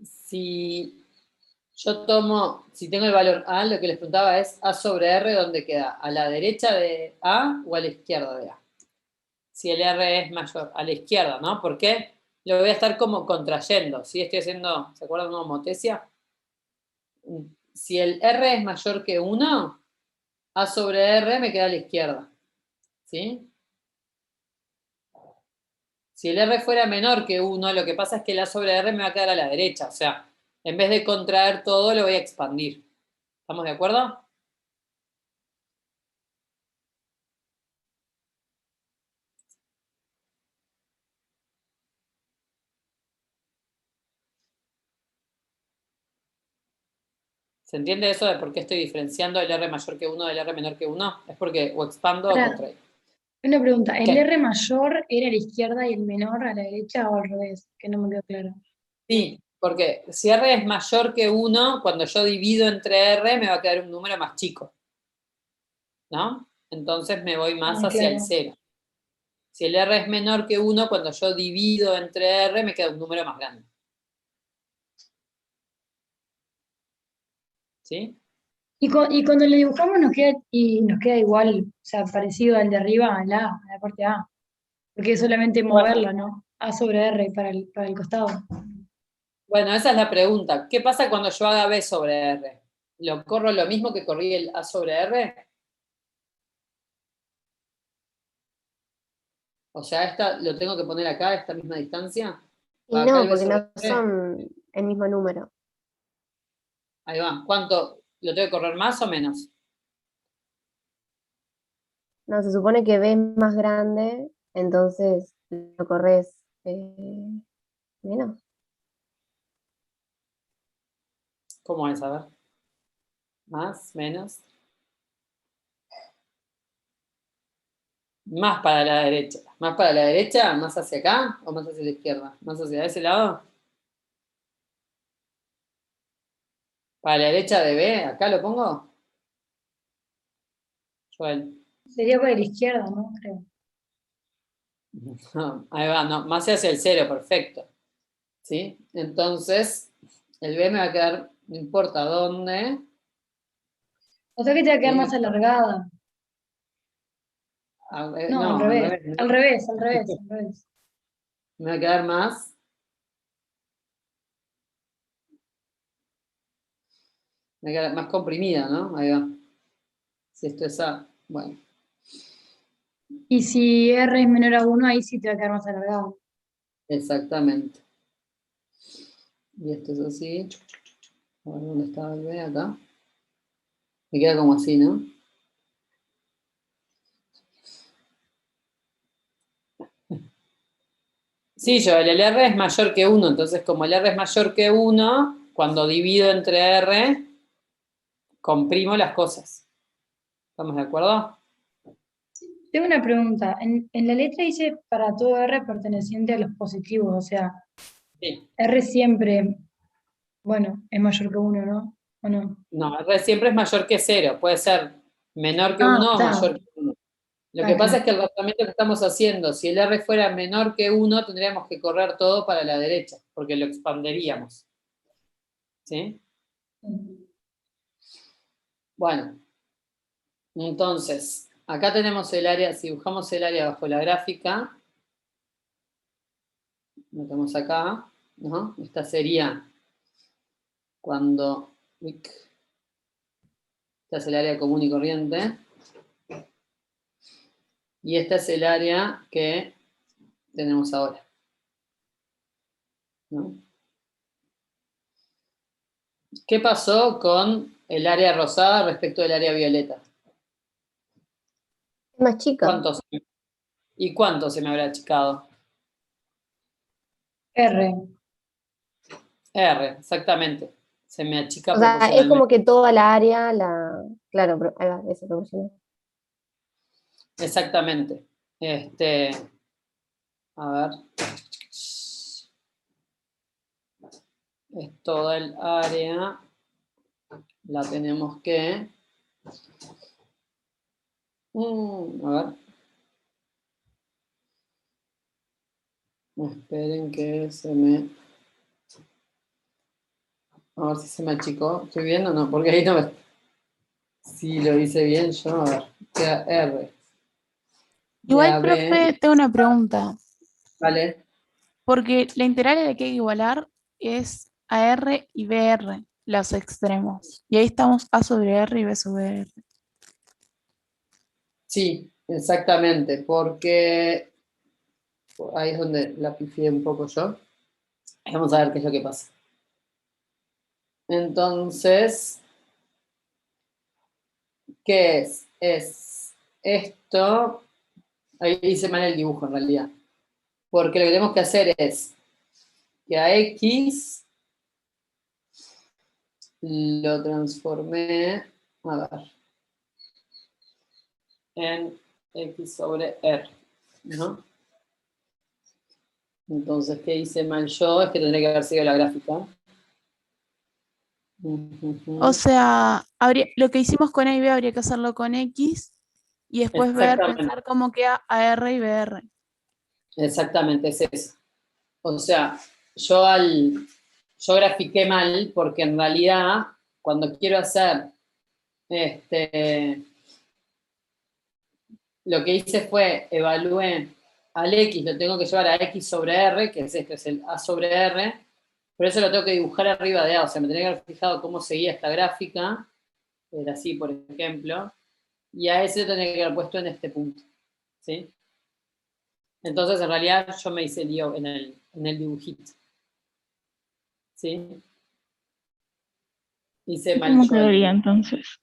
Si yo si tengo el valor A, lo que les preguntaba es A sobre R, ¿dónde queda? ¿A la derecha de A o a la izquierda de A? Si el R es mayor, a la izquierda, ¿no? ¿Por qué? Lo voy a estar como contrayendo, ¿sí? Estoy haciendo, ¿se acuerdan de una homotesia? Si el R es mayor que 1, A sobre R me queda a la izquierda, ¿sí? Si el R fuera menor que 1, lo que pasa es que el A sobre R me va a quedar a la derecha, o sea, en vez de contraer todo, lo voy a expandir. ¿Estamos de acuerdo? ¿Se entiende eso de por qué estoy diferenciando el R mayor que 1 del R menor que 1? Es porque o expando o Claro. contraigo. Una pregunta, ¿el ¿Qué? R mayor era a la izquierda y el menor a la derecha o al revés? Que no me quedó claro. Sí, porque si R es mayor que 1, cuando yo divido entre R me va a quedar un número más chico, ¿no? Entonces me voy más Ah, hacia el claro. 0. Si el R es menor que 1, cuando yo divido entre R me queda un número más grande. ¿Sí? Y cuando lo dibujamos nos queda igual, o sea, parecido al de arriba, a la parte A. Porque es solamente Bueno, moverlo, ¿no? A sobre R para el costado. bueno, esa es la pregunta. ¿Qué pasa cuando yo haga B sobre R? ¿Lo corro lo mismo que corrí el A sobre R? O sea, esta lo tengo que poner acá, a esta misma distancia. Y Acá no, el B porque sobre no R. son el mismo número. Ahí va. ¿Cuánto? ¿Lo tengo que correr más o menos? No, se supone que B es más grande, entonces lo corres menos. ¿Cómo es? A ver. Más, menos. Más para la derecha. ¿Más para la derecha? ¿Más hacia acá? ¿O más hacia la izquierda? ¿Más hacia ese lado? ¿Para la derecha de B? ¿Acá lo pongo? Joel. Sería para la izquierda, ¿no? Creo. No, ahí va, no, más hacia el 0, perfecto. ¿Sí? Entonces, el B me va a quedar, no importa dónde. O sea que te va a quedar más ¿Sí? alargada. No, al No, al revés. revés, Al ¿no? revés, al revés, al revés. Me va a quedar más. Me va a quedar más comprimida, ¿no? Ahí va. Si esto es A, bueno, Y si R es menor a 1, ahí sí te va a quedar más alargado. exactamente. Y esto es así. A ver dónde está el B acá. Me queda como así, ¿no? Sí, yo, el R es mayor que 1, entonces como el R es mayor que 1, cuando divido entre R, comprimo las cosas. ¿Estamos de acuerdo? Tengo una pregunta. En la letra dice para todo R perteneciente a los positivos, o sea, Sí. R siempre, bueno, es mayor que 1, ¿no? ¿O no? No, R siempre es mayor que 0. Puede ser menor que Ah, 1 o está, mayor que 1. Lo que está pasa claro. es que el razonamiento que estamos haciendo, si el R fuera menor que 1, tendríamos que correr todo para la derecha, porque lo expanderíamos. ¿Sí? Bueno, entonces, acá tenemos el área, si dibujamos el área bajo la gráfica, lo tenemos acá, ¿no? Esta sería cuando, esta es el área común y corriente, y esta es el área que tenemos ahora, ¿no? ¿Qué pasó con el área rosada respecto del área violeta? Es más chica. ¿Cuánto ¿Y cuánto se me habrá achicado? R. R, exactamente. Se me achica O sea, es como proporcionalmente. que toda la área, claro, ahí va, eso proporcional. Exactamente. A ver. Es toda el área. La tenemos que. A ver. Esperen que se me. A ver si se me achicó. ¿Estoy bien o no? Porque ahí no me. Si lo hice bien yo, a ver. Queda R. De Igual, AB. profe, tengo una pregunta. Vale. Porque la integral a la que hay que igualar es AR y BR, los extremos. Y ahí estamos A sobre R y B sobre R. Sí, exactamente. Porque ahí es donde la pifié un poco yo. Vamos a ver qué es lo que pasa. Entonces, ¿qué es? Es esto. Ahí hice mal el dibujo en realidad. Porque lo que tenemos que hacer es que a X lo transformé, a ver, en X sobre R, ¿no? Entonces, ¿qué hice mal yo? Es que tendría que haber sido la gráfica. O sea, lo que hicimos con A y B habría que hacerlo con X y después pensar cómo queda AR y BR. Exactamente, es eso. O sea, yo grafiqué mal porque en realidad cuando quiero hacer lo que hice fue evalué al X, lo tengo que llevar a X sobre R, que es es el A sobre R, pero eso lo tengo que dibujar arriba de A, o sea, me tenía que haber fijado cómo seguía esta gráfica, era así, por ejemplo, y a ese lo tenía que haber puesto en este punto, ¿sí? Entonces, en realidad, yo me hice lío en el dibujito, ¿sí? Hice mal ¿Cómo yo. quedaría entonces?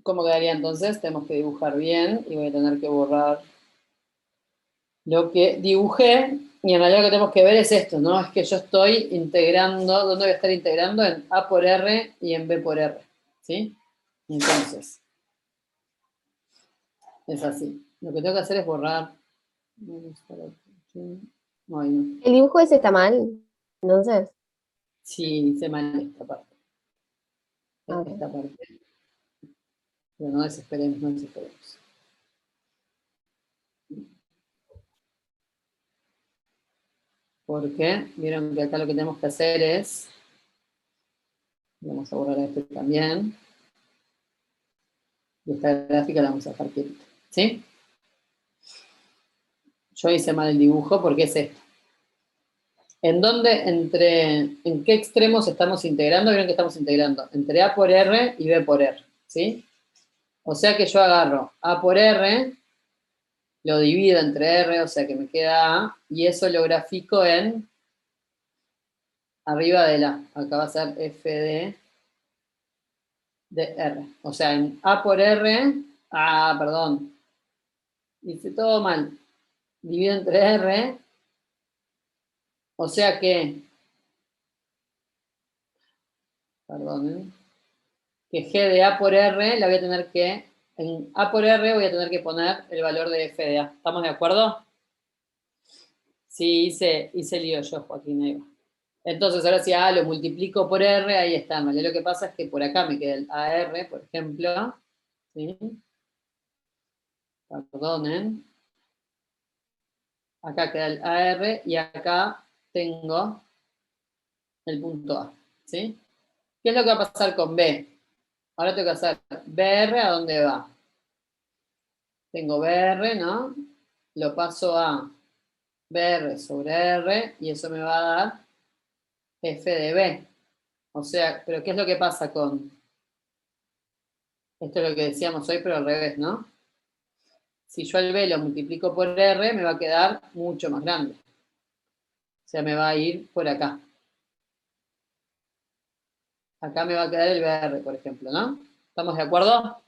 ¿Cómo quedaría entonces? Tenemos que dibujar bien y voy a tener que borrar lo que dibujé. Y en realidad lo que tenemos que ver es esto, ¿no? Es que yo estoy integrando, ¿dónde voy a estar integrando? En A por R y en B por R, ¿sí? Entonces, es así. Lo que tengo que hacer es borrar. Ay, no. El dibujo ese está mal, entonces. Sí, hice mal esta parte. Ok. Esta parte. Pero no desesperemos, no desesperemos. Porque vieron que acá lo que tenemos que hacer es, vamos a borrar este también, y esta gráfica la vamos a dejar quietita, ¿sí? Yo hice mal el dibujo porque es esto. ¿En qué extremos estamos integrando? Vieron que estamos integrando entre A por R y B por R, ¿sí? O sea que yo agarro A por R, lo divido entre R, o sea que me queda A, y eso lo grafico en arriba de la, acá va a ser F de R. O sea, en A por R, perdón, hice todo mal. Divido entre R, o sea que, perdón, que G de A por R la voy a tener que, en A por R voy a tener que poner el valor de F de A. ¿Estamos de acuerdo? Sí, hice lío yo, Joaquín. Ahí va. Entonces, ahora si A lo multiplico por R, ahí está. ¿Vale? Lo que pasa es que por acá me queda el AR, por ejemplo. ¿Sí? Perdonen. Acá queda el AR y acá tengo el punto A. ¿Sí? ¿Qué es lo que va a pasar con B? Ahora tengo que hacer BR, ¿a dónde va? Tengo BR, ¿no? Lo paso a BR sobre R y eso me va a dar F de B. O sea, pero ¿qué es lo que pasa con... Esto es lo que decíamos hoy, pero al revés, ¿no? Si yo el B lo multiplico por R, me va a quedar mucho más grande. O sea, me va a ir por acá. Acá me va a quedar el BR, por ejemplo, ¿no? ¿Estamos de acuerdo?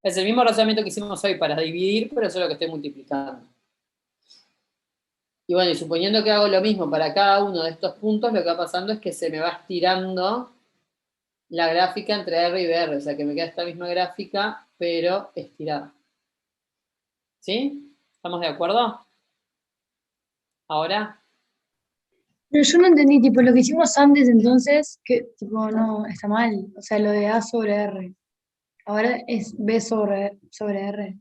Es el mismo razonamiento que hicimos hoy para dividir, pero eso es lo que estoy multiplicando. Y bueno, y suponiendo que hago lo mismo para cada uno de estos puntos, lo que va pasando es que se me va estirando la gráfica entre R y BR, o sea que me queda esta misma gráfica, pero estirada. ¿Sí? ¿Estamos de acuerdo? ¿Ahora? Pero yo no entendí, tipo, lo que hicimos antes entonces, que tipo, no, está mal. O sea, lo de A sobre R. Ahora es B sobre R.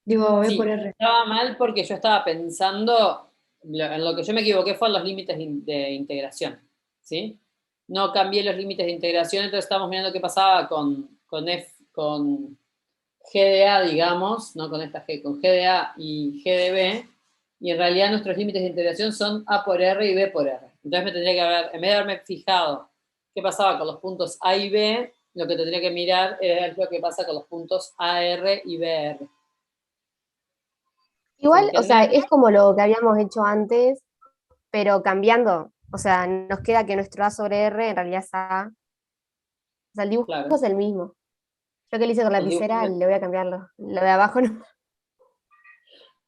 Digo, B por Sí, R. estaba mal porque yo estaba pensando, en lo que yo me equivoqué fue en los límites de integración, ¿sí? No cambié los límites de integración, entonces estamos mirando qué pasaba con G de A, digamos, no con esta G, con G de A y G de B, y en realidad nuestros límites de integración son A por R y B por R. Entonces me tendría que haber, en vez de haberme fijado qué pasaba con los puntos A y B, lo que tendría que mirar es lo que pasa con los puntos AR y BR. Igual, o sea, ¿Entienden? es como lo que habíamos hecho antes, pero cambiando. O sea, nos queda que nuestro A sobre R en realidad es A. O sea, el dibujo Claro. es el mismo. Yo que lo hice con El dibujo- lapicera, le voy a cambiarlo. Lo de abajo no.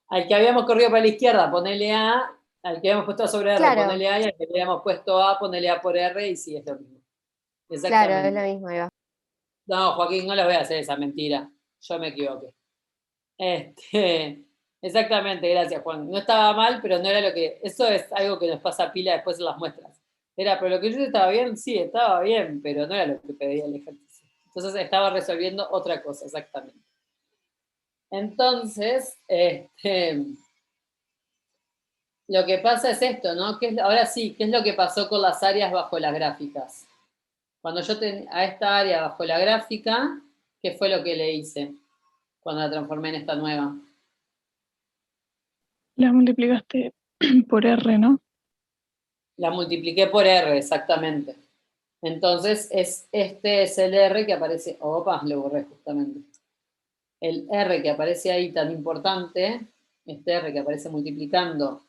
Al que habíamos corrido para la izquierda, ponele A, al que habíamos puesto A sobre R, Claro, ponele A, y al que le habíamos puesto A, ponele A por R, y sí, es lo mismo. claro, es Exactamente. lo mismo, ahí va. No, Joaquín, no les voy a hacer esa mentira. Yo me equivoqué. Exactamente, gracias Juan. No estaba mal, pero no era lo que... Eso es algo que nos pasa pila después en las muestras. Era, pero lo que yo estaba bien, sí, estaba bien, pero no era lo que pedía el ejercicio. Entonces estaba resolviendo otra cosa, exactamente. Entonces, lo que pasa es esto, ¿no? Ahora sí, ¿qué es lo que pasó con las áreas bajo las gráficas? Cuando yo a esta área bajo la gráfica, ¿qué fue lo que le hice cuando la transformé en esta nueva? La multiplicaste por R, ¿no? La multipliqué por R, exactamente. Entonces, este es el R que aparece, opa, lo borré justamente. El R que aparece ahí tan importante, este R que aparece multiplicando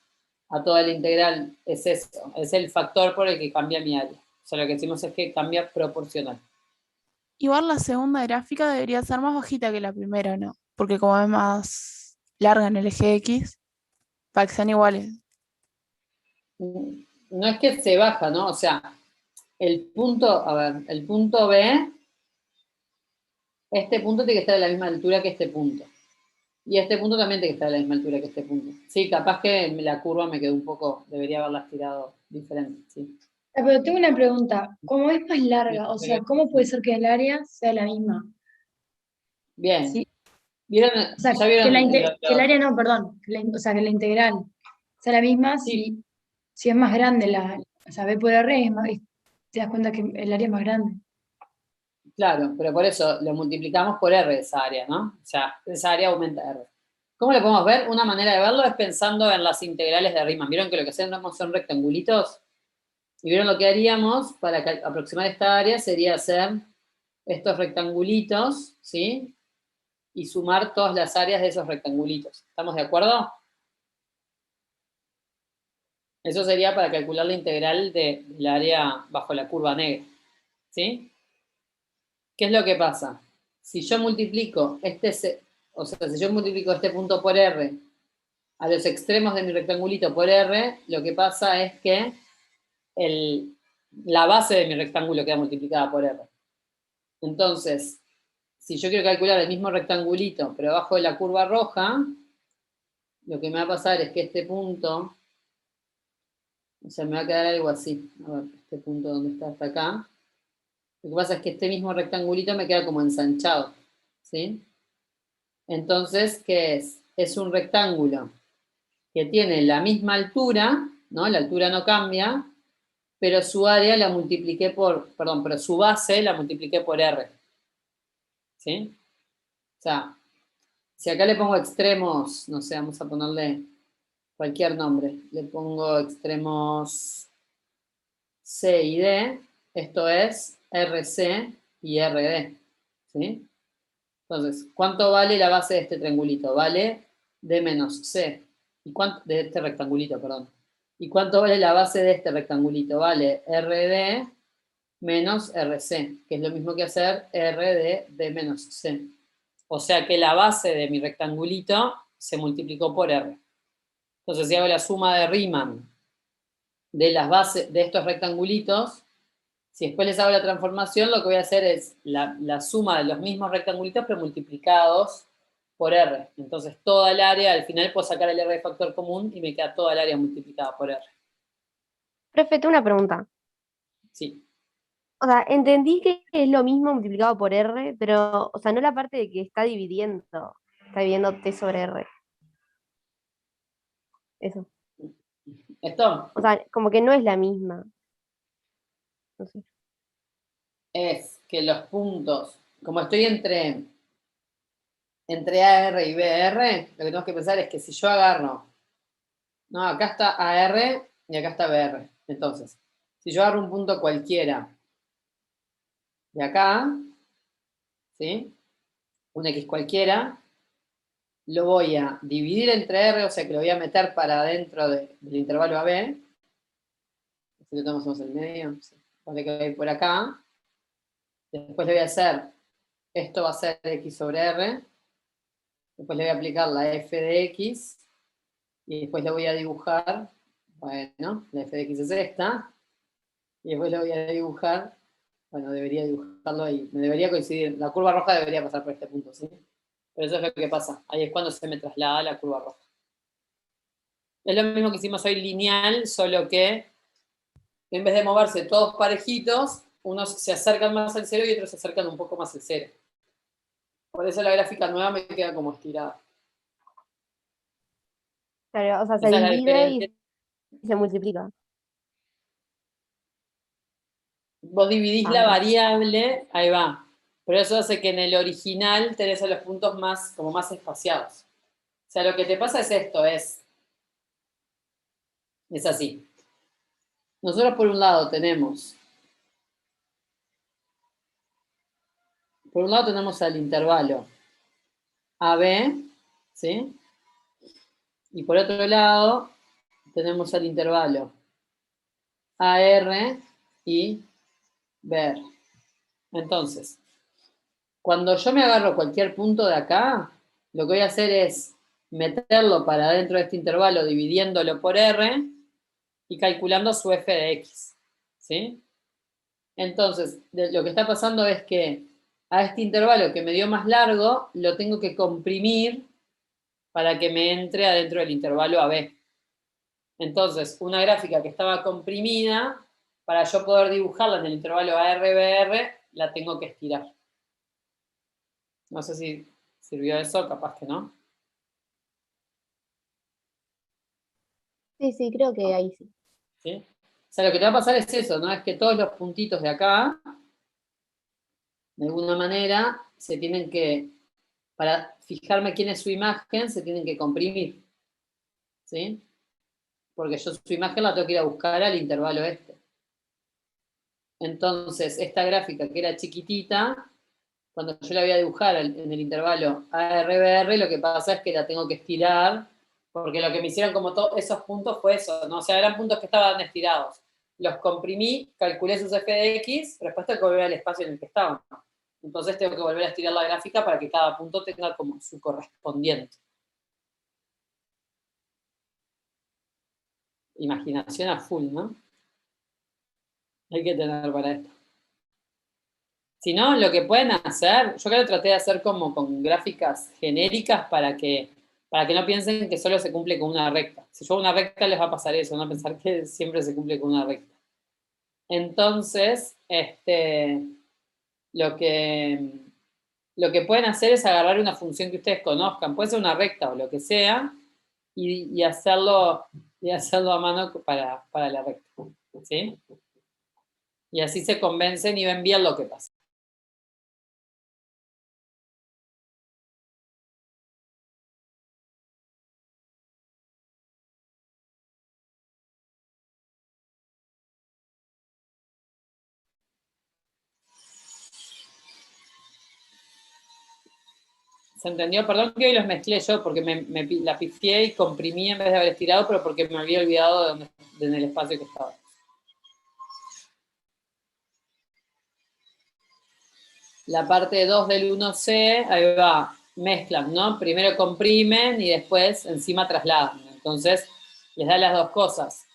a toda la integral, es eso, es el factor por el que cambia mi área. O sea, lo que decimos es que cambia proporcional. Igual la segunda gráfica debería ser más bajita que la primera, ¿no? Porque como es más larga en el eje X, para que sean iguales. No es que se baja, ¿no? O sea, el punto, a ver, el punto B, este punto tiene que estar a la misma altura que este punto. Y este punto también tiene que estar a la misma altura que este punto. Sí, capaz que la curva me quedó un poco, debería haberla tirado diferente, sí. Pero tengo una pregunta, ¿cómo es más larga? O sea, ¿cómo puede ser que el área sea la misma? Bien. Sí, ¿Vieron? o sea, ¿Ya vieron? que el área no, perdón, o sea, que la integral sea la misma Sí, si es más grande o sea, B por R te das cuenta que el área es más grande. claro, pero por eso lo multiplicamos por R esa área, ¿no? O sea, esa área aumenta R. ¿Cómo lo podemos ver? Una manera de verlo es pensando en las integrales de Riemann. ¿Vieron que lo que hacemos son rectangulitos? Y vieron lo que haríamos para aproximar esta área sería hacer estos rectangulitos, ¿sí? Y sumar todas las áreas de esos rectangulitos. ¿Estamos de acuerdo? Eso sería para calcular la integral del área bajo la curva negra, ¿sí? ¿Qué es lo que pasa? Si yo multiplico o sea, si yo multiplico este punto por R a los extremos de mi rectangulito por R, lo que pasa es que la base de mi rectángulo queda multiplicada por R. Entonces, si yo quiero calcular el mismo rectangulito, pero abajo de la curva roja, lo que me va a pasar es que este punto, o sea, me va a quedar algo así. A ver, este punto donde está hasta acá. Lo que pasa es que este mismo rectangulito me queda como ensanchado, ¿sí? Entonces, ¿qué es? Es un rectángulo que tiene la misma altura, ¿no? La altura no cambia, pero su área la multipliqué perdón, pero su base la multipliqué por R, ¿sí? O sea, si acá le pongo extremos, no sé, vamos a ponerle cualquier nombre, le pongo extremos C y D, esto es RC y RD, ¿sí? Entonces, ¿cuánto vale la base de este triangulito? Vale D menos C. De este rectangulito, perdón. ¿Y cuánto vale la base de este rectangulito? Vale RD menos RC, que es lo mismo que hacer R de D menos C. O sea que la base de mi rectangulito se multiplicó por R. Entonces, si hago la suma de Riemann de las bases de estos rectangulitos, si después les hago la transformación, lo que voy a hacer es la suma de los mismos rectangulitos, pero multiplicados por R. Entonces, toda el área, al final puedo sacar el R de factor común y me queda toda el área multiplicada por R. Profe, tengo una pregunta. Sí. O sea, entendí que es lo mismo multiplicado por R, pero, o sea, no la parte de que está dividiendo T sobre R. Eso. Esto O sea, como que no es la misma. No sé. es que los puntos, como estoy entre AR y BR, lo que tenemos que pensar es que si yo agarro, no, acá está AR y acá está BR. Entonces, si yo agarro un punto cualquiera de acá, ¿sí? Un X cualquiera, lo voy a dividir entre R, o sea que lo voy a meter para adentro del intervalo AB. Si lo tomamos en el medio, sí. Vale, que va a ir por acá. Después le voy a hacer, esto va a ser X sobre R. Después le voy a aplicar la f de X. Y después le voy a dibujar, bueno, la f de X es esta. Y después le voy a dibujar, bueno, debería dibujarlo ahí. Me debería coincidir, la curva roja debería pasar por este punto, ¿sí? Pero eso es lo que pasa. Ahí es cuando se me traslada la curva roja. Es lo mismo que hicimos hoy lineal, solo que en vez de moverse todos parejitos, unos se acercan más al cero y otros se acercan un poco más al cero. Por eso la gráfica nueva me queda como estirada. Claro, o sea, se Esa es la divide diferencia. y se multiplica. Vos dividís Ah, la mira. variable, ahí va. Pero eso hace que en el original tenés a los puntos como más espaciados. O sea, lo que te pasa es esto, es así. Nosotros por un lado tenemos al intervalo AB, ¿sí? Y por otro lado tenemos al intervalo AR y BR. Entonces, cuando yo me agarro cualquier punto de acá, lo que voy a hacer es meterlo para dentro de este intervalo dividiéndolo por R y calculando su f de x. ¿Sí? Entonces, lo que está pasando es que a este intervalo que me dio más largo, lo tengo que comprimir para que me entre adentro del intervalo AB. Entonces, una gráfica que estaba comprimida, para yo poder dibujarla en el intervalo ARBR, la tengo que estirar. No sé si sirvió eso, capaz que no. Sí, sí, creo que ahí sí. ¿Sí? O sea, lo que te va a pasar es eso, ¿no? Es que todos los puntitos de acá, de alguna manera, se tienen que, para fijarme quién es su imagen, se tienen que comprimir. ¿Sí? Porque yo su imagen la tengo que ir a buscar al intervalo este. Entonces, esta gráfica que era chiquitita, cuando yo la voy a dibujar en el intervalo ARBR, lo que pasa es que la tengo que estirar, porque lo que me hicieron como todos esos puntos fue eso, ¿no? O sea, eran puntos que estaban estirados. Los comprimí, calculé sus f de x, pero después tengo que volver al espacio en el que estaban. Entonces tengo que volver a estirar la gráfica para que cada punto tenga como su correspondiente. Imaginación a full, ¿no? Hay que tener para esto. Si no, lo que pueden hacer, yo creo que traté de hacer como con gráficas genéricas para que no piensen que solo se cumple con una recta. Si yo hago una recta les va a pasar eso, no pensar que siempre se cumple con una recta. Entonces, lo que pueden hacer es agarrar una función que ustedes conozcan, puede ser una recta o lo que sea, y hacerlo a mano para la recta. ¿Sí? Y así se convencen y ven bien lo que pasa. ¿Se entendió? Perdón que hoy los mezclé yo porque la pifié y comprimí en vez de haber estirado, pero porque me había olvidado en el espacio que estaba. La parte 2 del 1C, ahí va, mezclan, ¿no? Primero comprimen y después encima trasladan. Entonces, les da las dos cosas.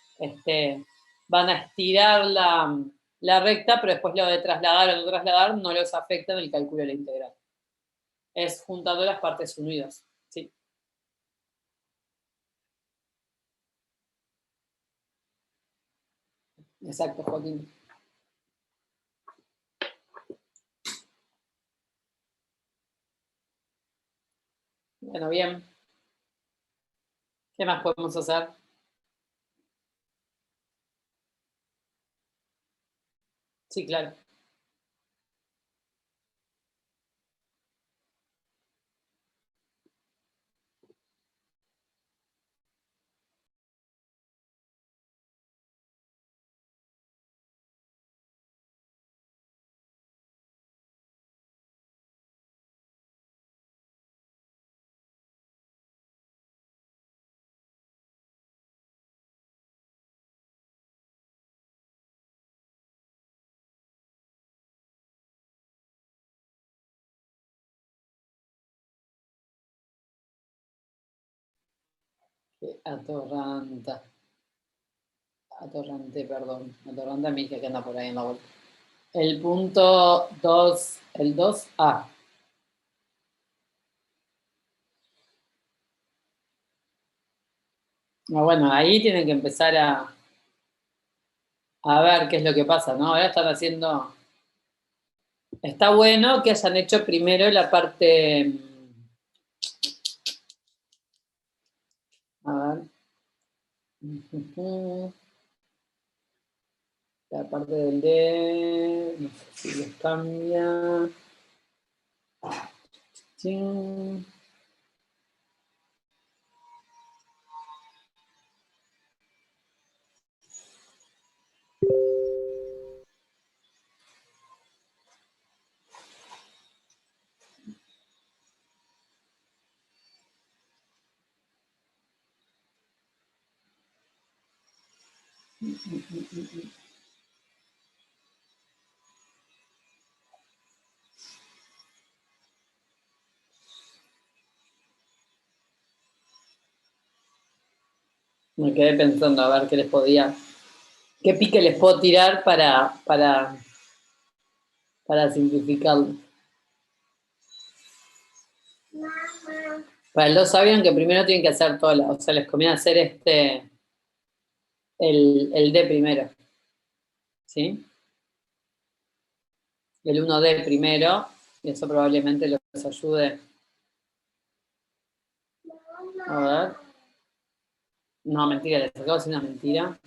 Van a estirar la recta, pero después lo de trasladar o no trasladar no los afecta en el cálculo de la integral. Es juntando las partes unidas. ¿Sí? Exacto, Joaquín. Bueno, bien. ¿Qué más podemos hacer? Sí, claro. Atorranta. Atorrante, perdón. Atorrante a mi hija que anda por ahí en la vuelta. El punto 2, el 2A. No, bueno, ahí tienen que empezar a ver qué es lo que pasa, ¿no? Ahora están haciendo... Está bueno que hayan hecho primero la parte... A ver. La parte del D... No sé si les cambia... Chin. Me quedé pensando a ver qué les podía... ¿Qué pique les puedo tirar para simplificarlo? Para el 2 sabían que primero tienen que hacer todo, o sea, les conviene hacer el D primero, ¿sí? El 1D primero, y eso probablemente les ayude. A ver. No, mentira, les acabo de decir una mentira.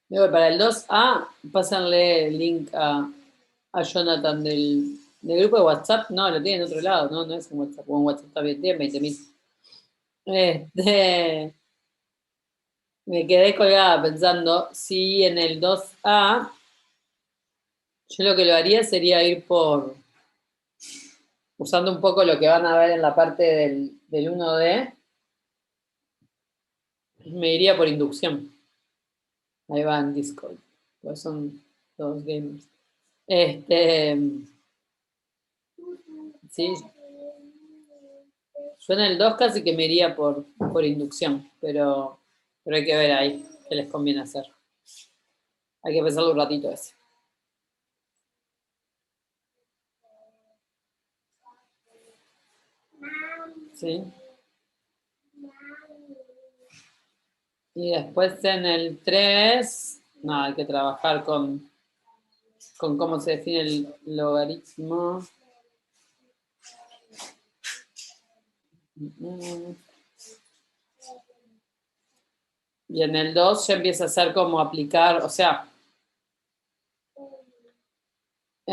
Luego, para el 2A, pásenle el link a Jonathan del grupo de WhatsApp. No, lo tiene en otro lado, no es en WhatsApp. O en WhatsApp también tiene 20.000. Me quedé colgada pensando si en el 2A, yo lo que lo haría sería ir usando un poco lo que van a ver en la parte del 1D, me iría por inducción. Ahí va en Discord, pues son dos gamers. Sí, yo en el 2 casi que me iría por inducción, pero hay que ver ahí qué les conviene hacer. Hay que pensarlo un ratito ese. ¿Sí? Y después en el 3, no, hay que trabajar con cómo se define el logaritmo. Y en el 2 ya empieza a ser como aplicar, o sea, y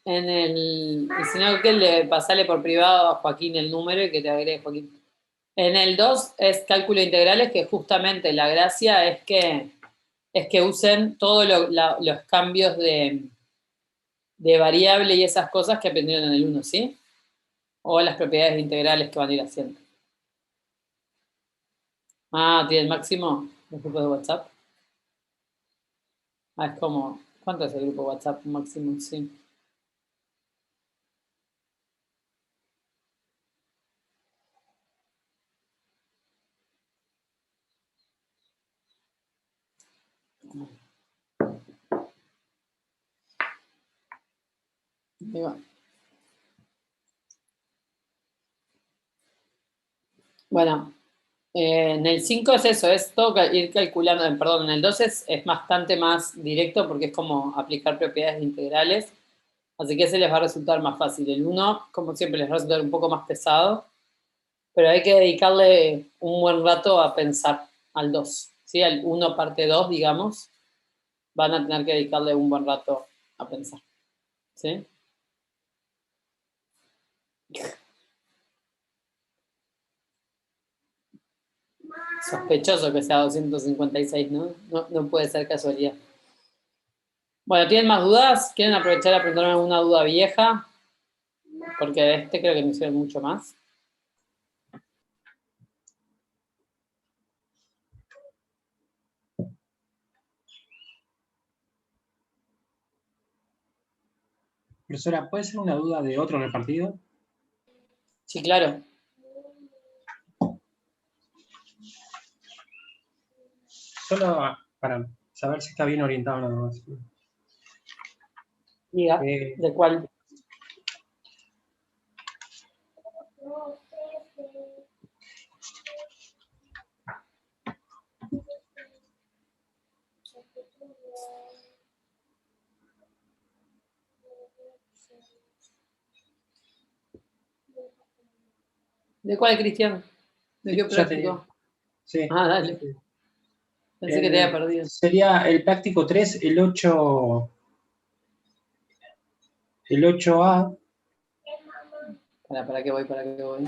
si no, que le pasale por privado a Joaquín el número y que te agregue Joaquín. En el 2 es cálculo integrales, que justamente la gracia es que usen todos los cambios de variable y esas cosas que aprendieron en el 1, ¿sí? O las propiedades integrales que van a ir haciendo. Ah, ¿tiene el máximo los grupos de WhatsApp? Ah, es como, ¿cuánto es el grupo WhatsApp máximo? Sí. Ahí va. Bueno, en el 5 es eso, es todo ir calculando, perdón, en el 2 es bastante más directo porque es como aplicar propiedades integrales, así que ese les va a resultar más fácil. El 1, como siempre, les va a resultar un poco más pesado, pero hay que dedicarle un buen rato a pensar al 2, ¿sí? Al 1 parte 2, digamos, van a tener que dedicarle un buen rato a pensar, ¿sí? Sospechoso que sea 256, ¿no? No puede ser casualidad. Bueno, ¿tienen más dudas? ¿Quieren aprovechar a preguntarme alguna duda vieja? Porque de este creo que me hicieron mucho más. Profesora, ¿puede ser una duda de otro repartido? Sí, claro. Solo para saber si está bien orientado nada más. Diga, Eh, ¿de cuál? ¿De cuál, Cristian? ¿De qué ya te digo. práctico? Sí. Ah, dale. Pensé que te había perdido. Sería el práctico 3, el 8A. ¿Para qué voy? ¿Para qué voy?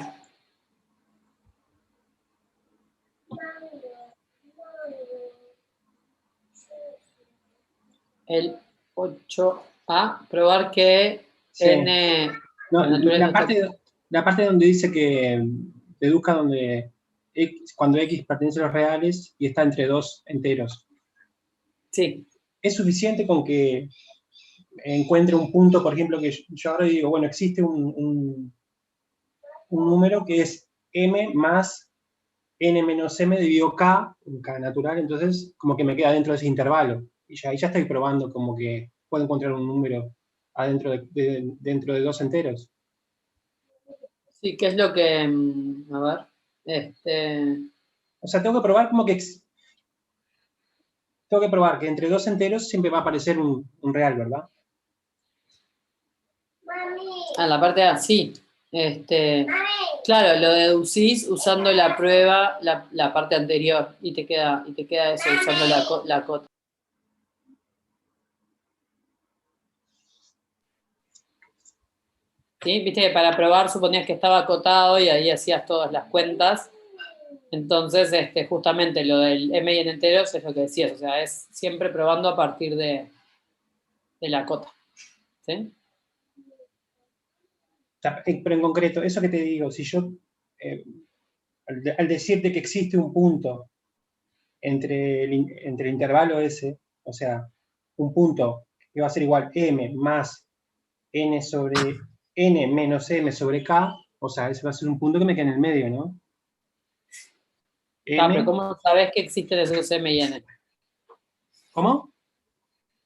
El 8A, probar que Sí. N No, naturales la parte donde dice que deduzca donde cuando X pertenece a los reales y está entre dos enteros. Sí, ¿Es suficiente con que encuentre un punto, por ejemplo, que yo ahora digo, bueno, existe un número que es m más n menos m dividido k natural, entonces como que me queda dentro de ese intervalo. Y ya, ahí ya estoy probando como que puedo encontrar un número adentro dentro de dos enteros. sí, ¿qué es lo que, a ver, O sea, tengo que probar como que tengo que probar que entre dos enteros siempre va a aparecer un real, ¿verdad? la parte A, sí, claro, lo deducís usando la prueba, la parte anterior, y te queda eso, usando la cota. ¿Sí? Viste que para probar suponías que estaba acotado y ahí hacías todas las cuentas. Entonces, justamente lo del m y en enteros es lo que decías, o sea, es siempre probando a partir de la cota. ¿Sí? O sea, pero en concreto, eso que te digo, si yo, al decirte que existe un punto entre el intervalo ese, o sea, un punto que va a ser igual m más n sobre n menos m sobre k, o sea, ese va a ser un punto que me queda en el medio, ¿no? Pero ¿cómo sabés que existen esos m y n? ¿Cómo?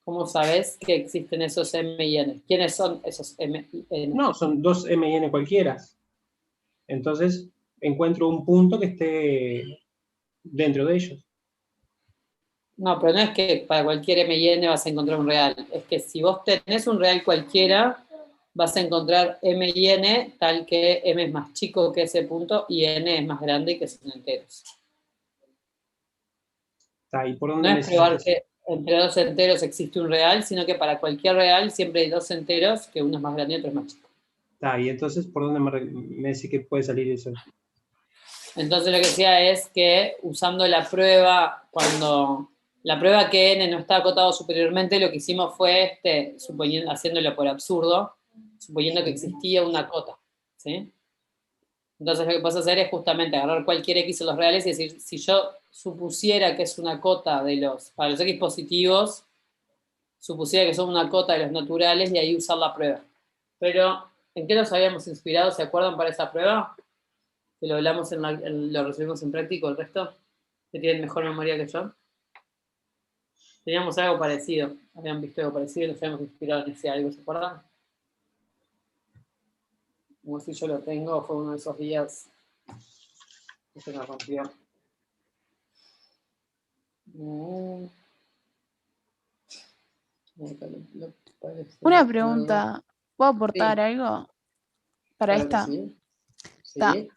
¿Cómo sabés que existen esos m y n? ¿Quiénes son esos m y n? No, son dos m y n cualquiera. Entonces, encuentro un punto que esté dentro de ellos. No, pero no es que para cualquier m y n vas a encontrar un real. Es que si vos tenés un real cualquiera, vas a encontrar m y n tal que m es más chico que ese punto y n es más grande y que son enteros. ¿Y por No dónde me es probar decís? que entre dos enteros existe un real, sino que para cualquier real siempre hay dos enteros, que uno es más grande y otro es más chico. Y entonces, ¿por dónde me decís que puede salir eso? Entonces lo que decía es que usando la prueba, cuando la prueba que n no está acotado superiormente, lo que hicimos fue, haciéndolo por absurdo, suponiendo que existía una cota, ¿sí? Entonces lo que puedes hacer es justamente agarrar cualquier x en los reales y decir, si yo supusiera que es una cota para los x positivos, supusiera que son una cota de los naturales y ahí usar la prueba. Pero, ¿en qué nos habíamos inspirado? ¿Se acuerdan para esa prueba? Que lo hablamos lo resolvimos en práctico, el resto, que tienen mejor memoria que yo. Teníamos algo parecido, habían visto algo parecido y nos habíamos inspirado en ese algo, ¿se acuerdan? Como si yo lo tengo, fue uno de esos días que se me rompió. Una pregunta, ¿puedo aportar Sí, algo para claro que esta? sí. Está. Sí.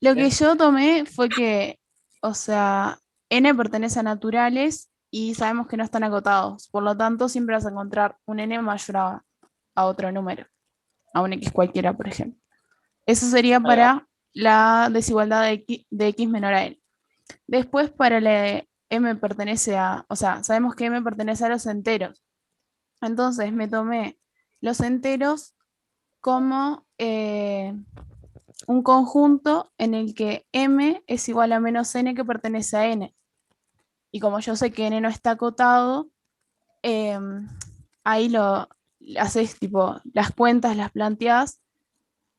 Lo que yo tomé fue que, o sea, n pertenece a naturales y sabemos que no están acotados. Por lo tanto, siempre vas a encontrar un n mayor a otro número, a un x cualquiera, por ejemplo. Eso sería Ahí va. para la desigualdad de x menor a n. Después, para la de m pertenece a, o sea, sabemos que m pertenece a los enteros. Entonces, me tomé los enteros como un conjunto en el que m es igual a menos n que pertenece a n. Y como yo sé que n no está acotado, ahí haces tipo las cuentas, las planteás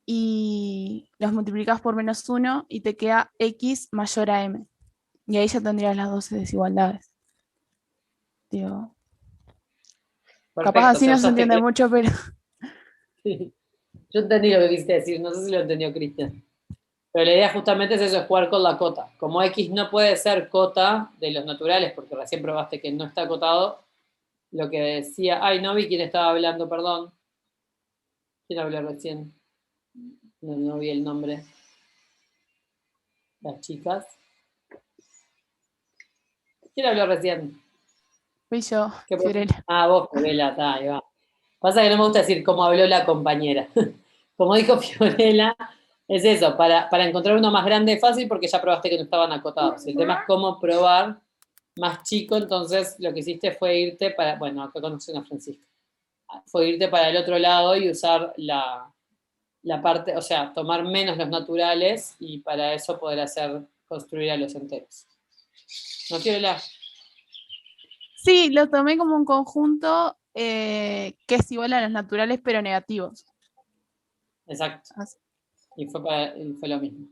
y los multiplicás por -1 y te queda x mayor a m. Y ahí ya tendrías las 12 desigualdades. Digo, capaz Perfecto, así o sea, no se usaste entiende mucho, pero Yo entendí lo que quisiste decir, no sé si lo entendió Cristian. Pero la idea justamente es eso, es jugar con la cota. Como X no puede ser cota de los naturales, porque recién probaste que no está acotado, lo que decía, ay, no vi quién estaba hablando, perdón. ¿Quién habló recién? No vi el nombre. Las chicas. ¿Quién habló recién? fui yo, ¿Qué Fiorella. vos, Fiorella, está, ahí va. Pasa que no me gusta decir cómo habló la compañera. Como dijo Fiorella, es eso, para encontrar uno más grande es fácil porque ya probaste que no estaban acotados. El tema es cómo probar más chico, entonces lo que hiciste fue irte para, bueno, acá conocí a Francisca, fue irte para el otro lado y usar la parte, o sea, tomar menos los naturales y para eso poder construir a los enteros. ¿No, Fiorella? Sí, lo tomé como un conjunto que es igual a los naturales, pero negativos. Exacto. Así. Y fue lo mismo.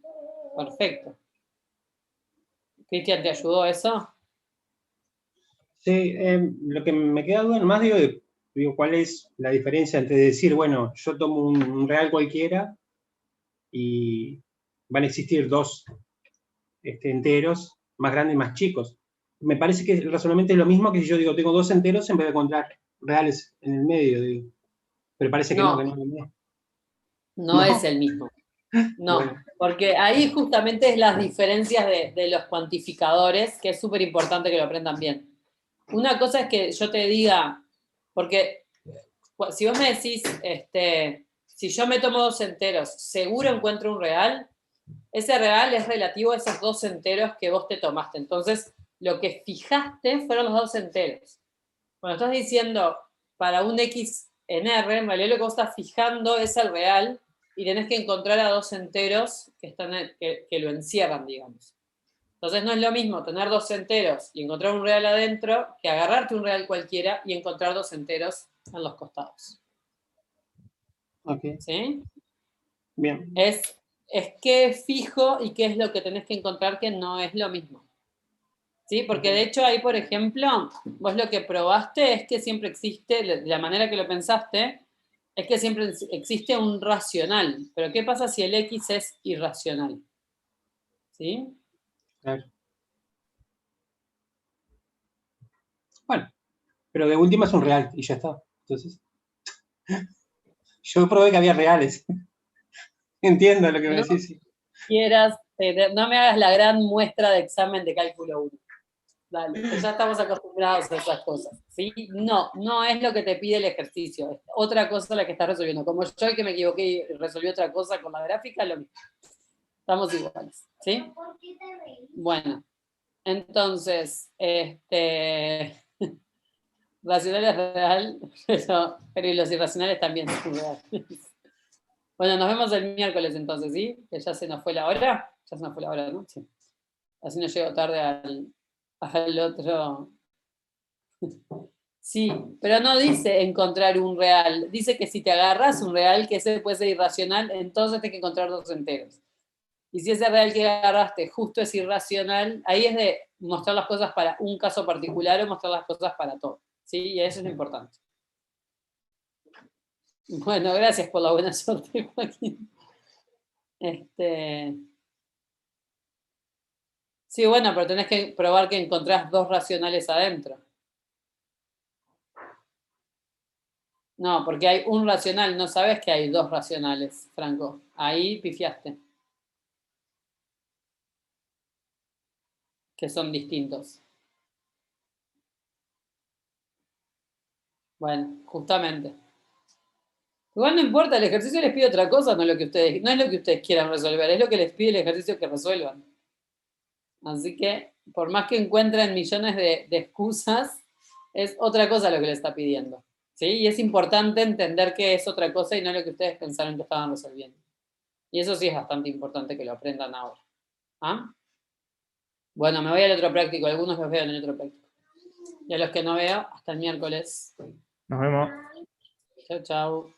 Perfecto. Cristian, ¿te ayudó eso? Sí, lo que me queda duda más, digo, ¿cuál es la diferencia entre decir, bueno, yo tomo un real cualquiera y van a existir dos enteros, más grandes y más chicos? Me parece que el razonamiento es lo mismo que si yo digo, tengo dos enteros en vez de encontrar reales en el medio, digo. Pero parece que no, que No, no. no ¿No? es el mismo. No, Bueno, porque ahí justamente es las diferencias de los cuantificadores, que es súper importante que lo aprendan bien. Una cosa es que yo te diga, porque si vos me decís, si yo me tomo dos enteros, ¿seguro encuentro un real? Ese real es relativo a esos dos enteros que vos te tomaste. Entonces, lo que fijaste fueron los dos enteros. Cuando estás diciendo para un X en R, en realidad lo que vos estás fijando es el real y tenés que encontrar a dos enteros que lo encierran, digamos. Entonces no es lo mismo tener dos enteros y encontrar un real adentro que agarrarte un real cualquiera y encontrar dos enteros en los costados. ok, ¿Sí? bien. Es qué es fijo y qué es lo que tenés que encontrar que no es lo mismo. ¿Sí? Porque de hecho ahí, por ejemplo, vos lo que probaste es que siempre existe, de la manera que lo pensaste, es que siempre existe un racional. Pero ¿qué pasa si el X es irracional? ¿Sí? Claro. Bueno, pero de última es un real y ya está. Entonces, yo probé que había reales. Entiendo lo que me No decís. Sí. quieras, no me hagas la gran muestra de examen de cálculo 1. Dale, que ya estamos acostumbrados a esas cosas. ¿Sí? No es lo que te pide el ejercicio, es otra cosa la que estás resolviendo. Como yo que me equivoqué y resolví otra cosa con la gráfica, lo mismo. Estamos iguales. ¿Sí? Bueno, entonces, racional es real, pero y los irracionales también son reales. Bueno, nos vemos el miércoles entonces, ¿sí? Que ya se nos fue la hora. Ya se nos fue la hora, ¿no? Sí. Así no llego tarde al otro. Sí, pero no dice encontrar un real. Dice que si te agarras un real, que ese puede ser irracional, entonces tienes que encontrar dos enteros. Y si ese real que agarraste justo es irracional, ahí es de mostrar las cosas para un caso particular o mostrar las cosas para todo. ¿Sí? Y eso es lo importante. Bueno, gracias por la buena suerte, Joaquín. Sí, bueno, pero tenés que probar que encontrás dos racionales adentro. No, porque hay un racional, no sabes que hay dos racionales, Franco. Ahí pifiaste, que son distintos. Bueno, justamente. Igual no importa, el ejercicio les pide otra cosa, no es lo que ustedes quieran resolver, es lo que les pide el ejercicio que resuelvan. Así que, por más que encuentren millones de excusas, es otra cosa lo que les está pidiendo. ¿Sí? Y es importante entender que es otra cosa y no lo que ustedes pensaron que estaban resolviendo. Y eso sí es bastante importante que lo aprendan ahora. ¿Ah? Bueno, me voy al otro práctico, algunos los veo en el otro práctico. Y a los que no veo, hasta el miércoles. Nos vemos. Chao, chao.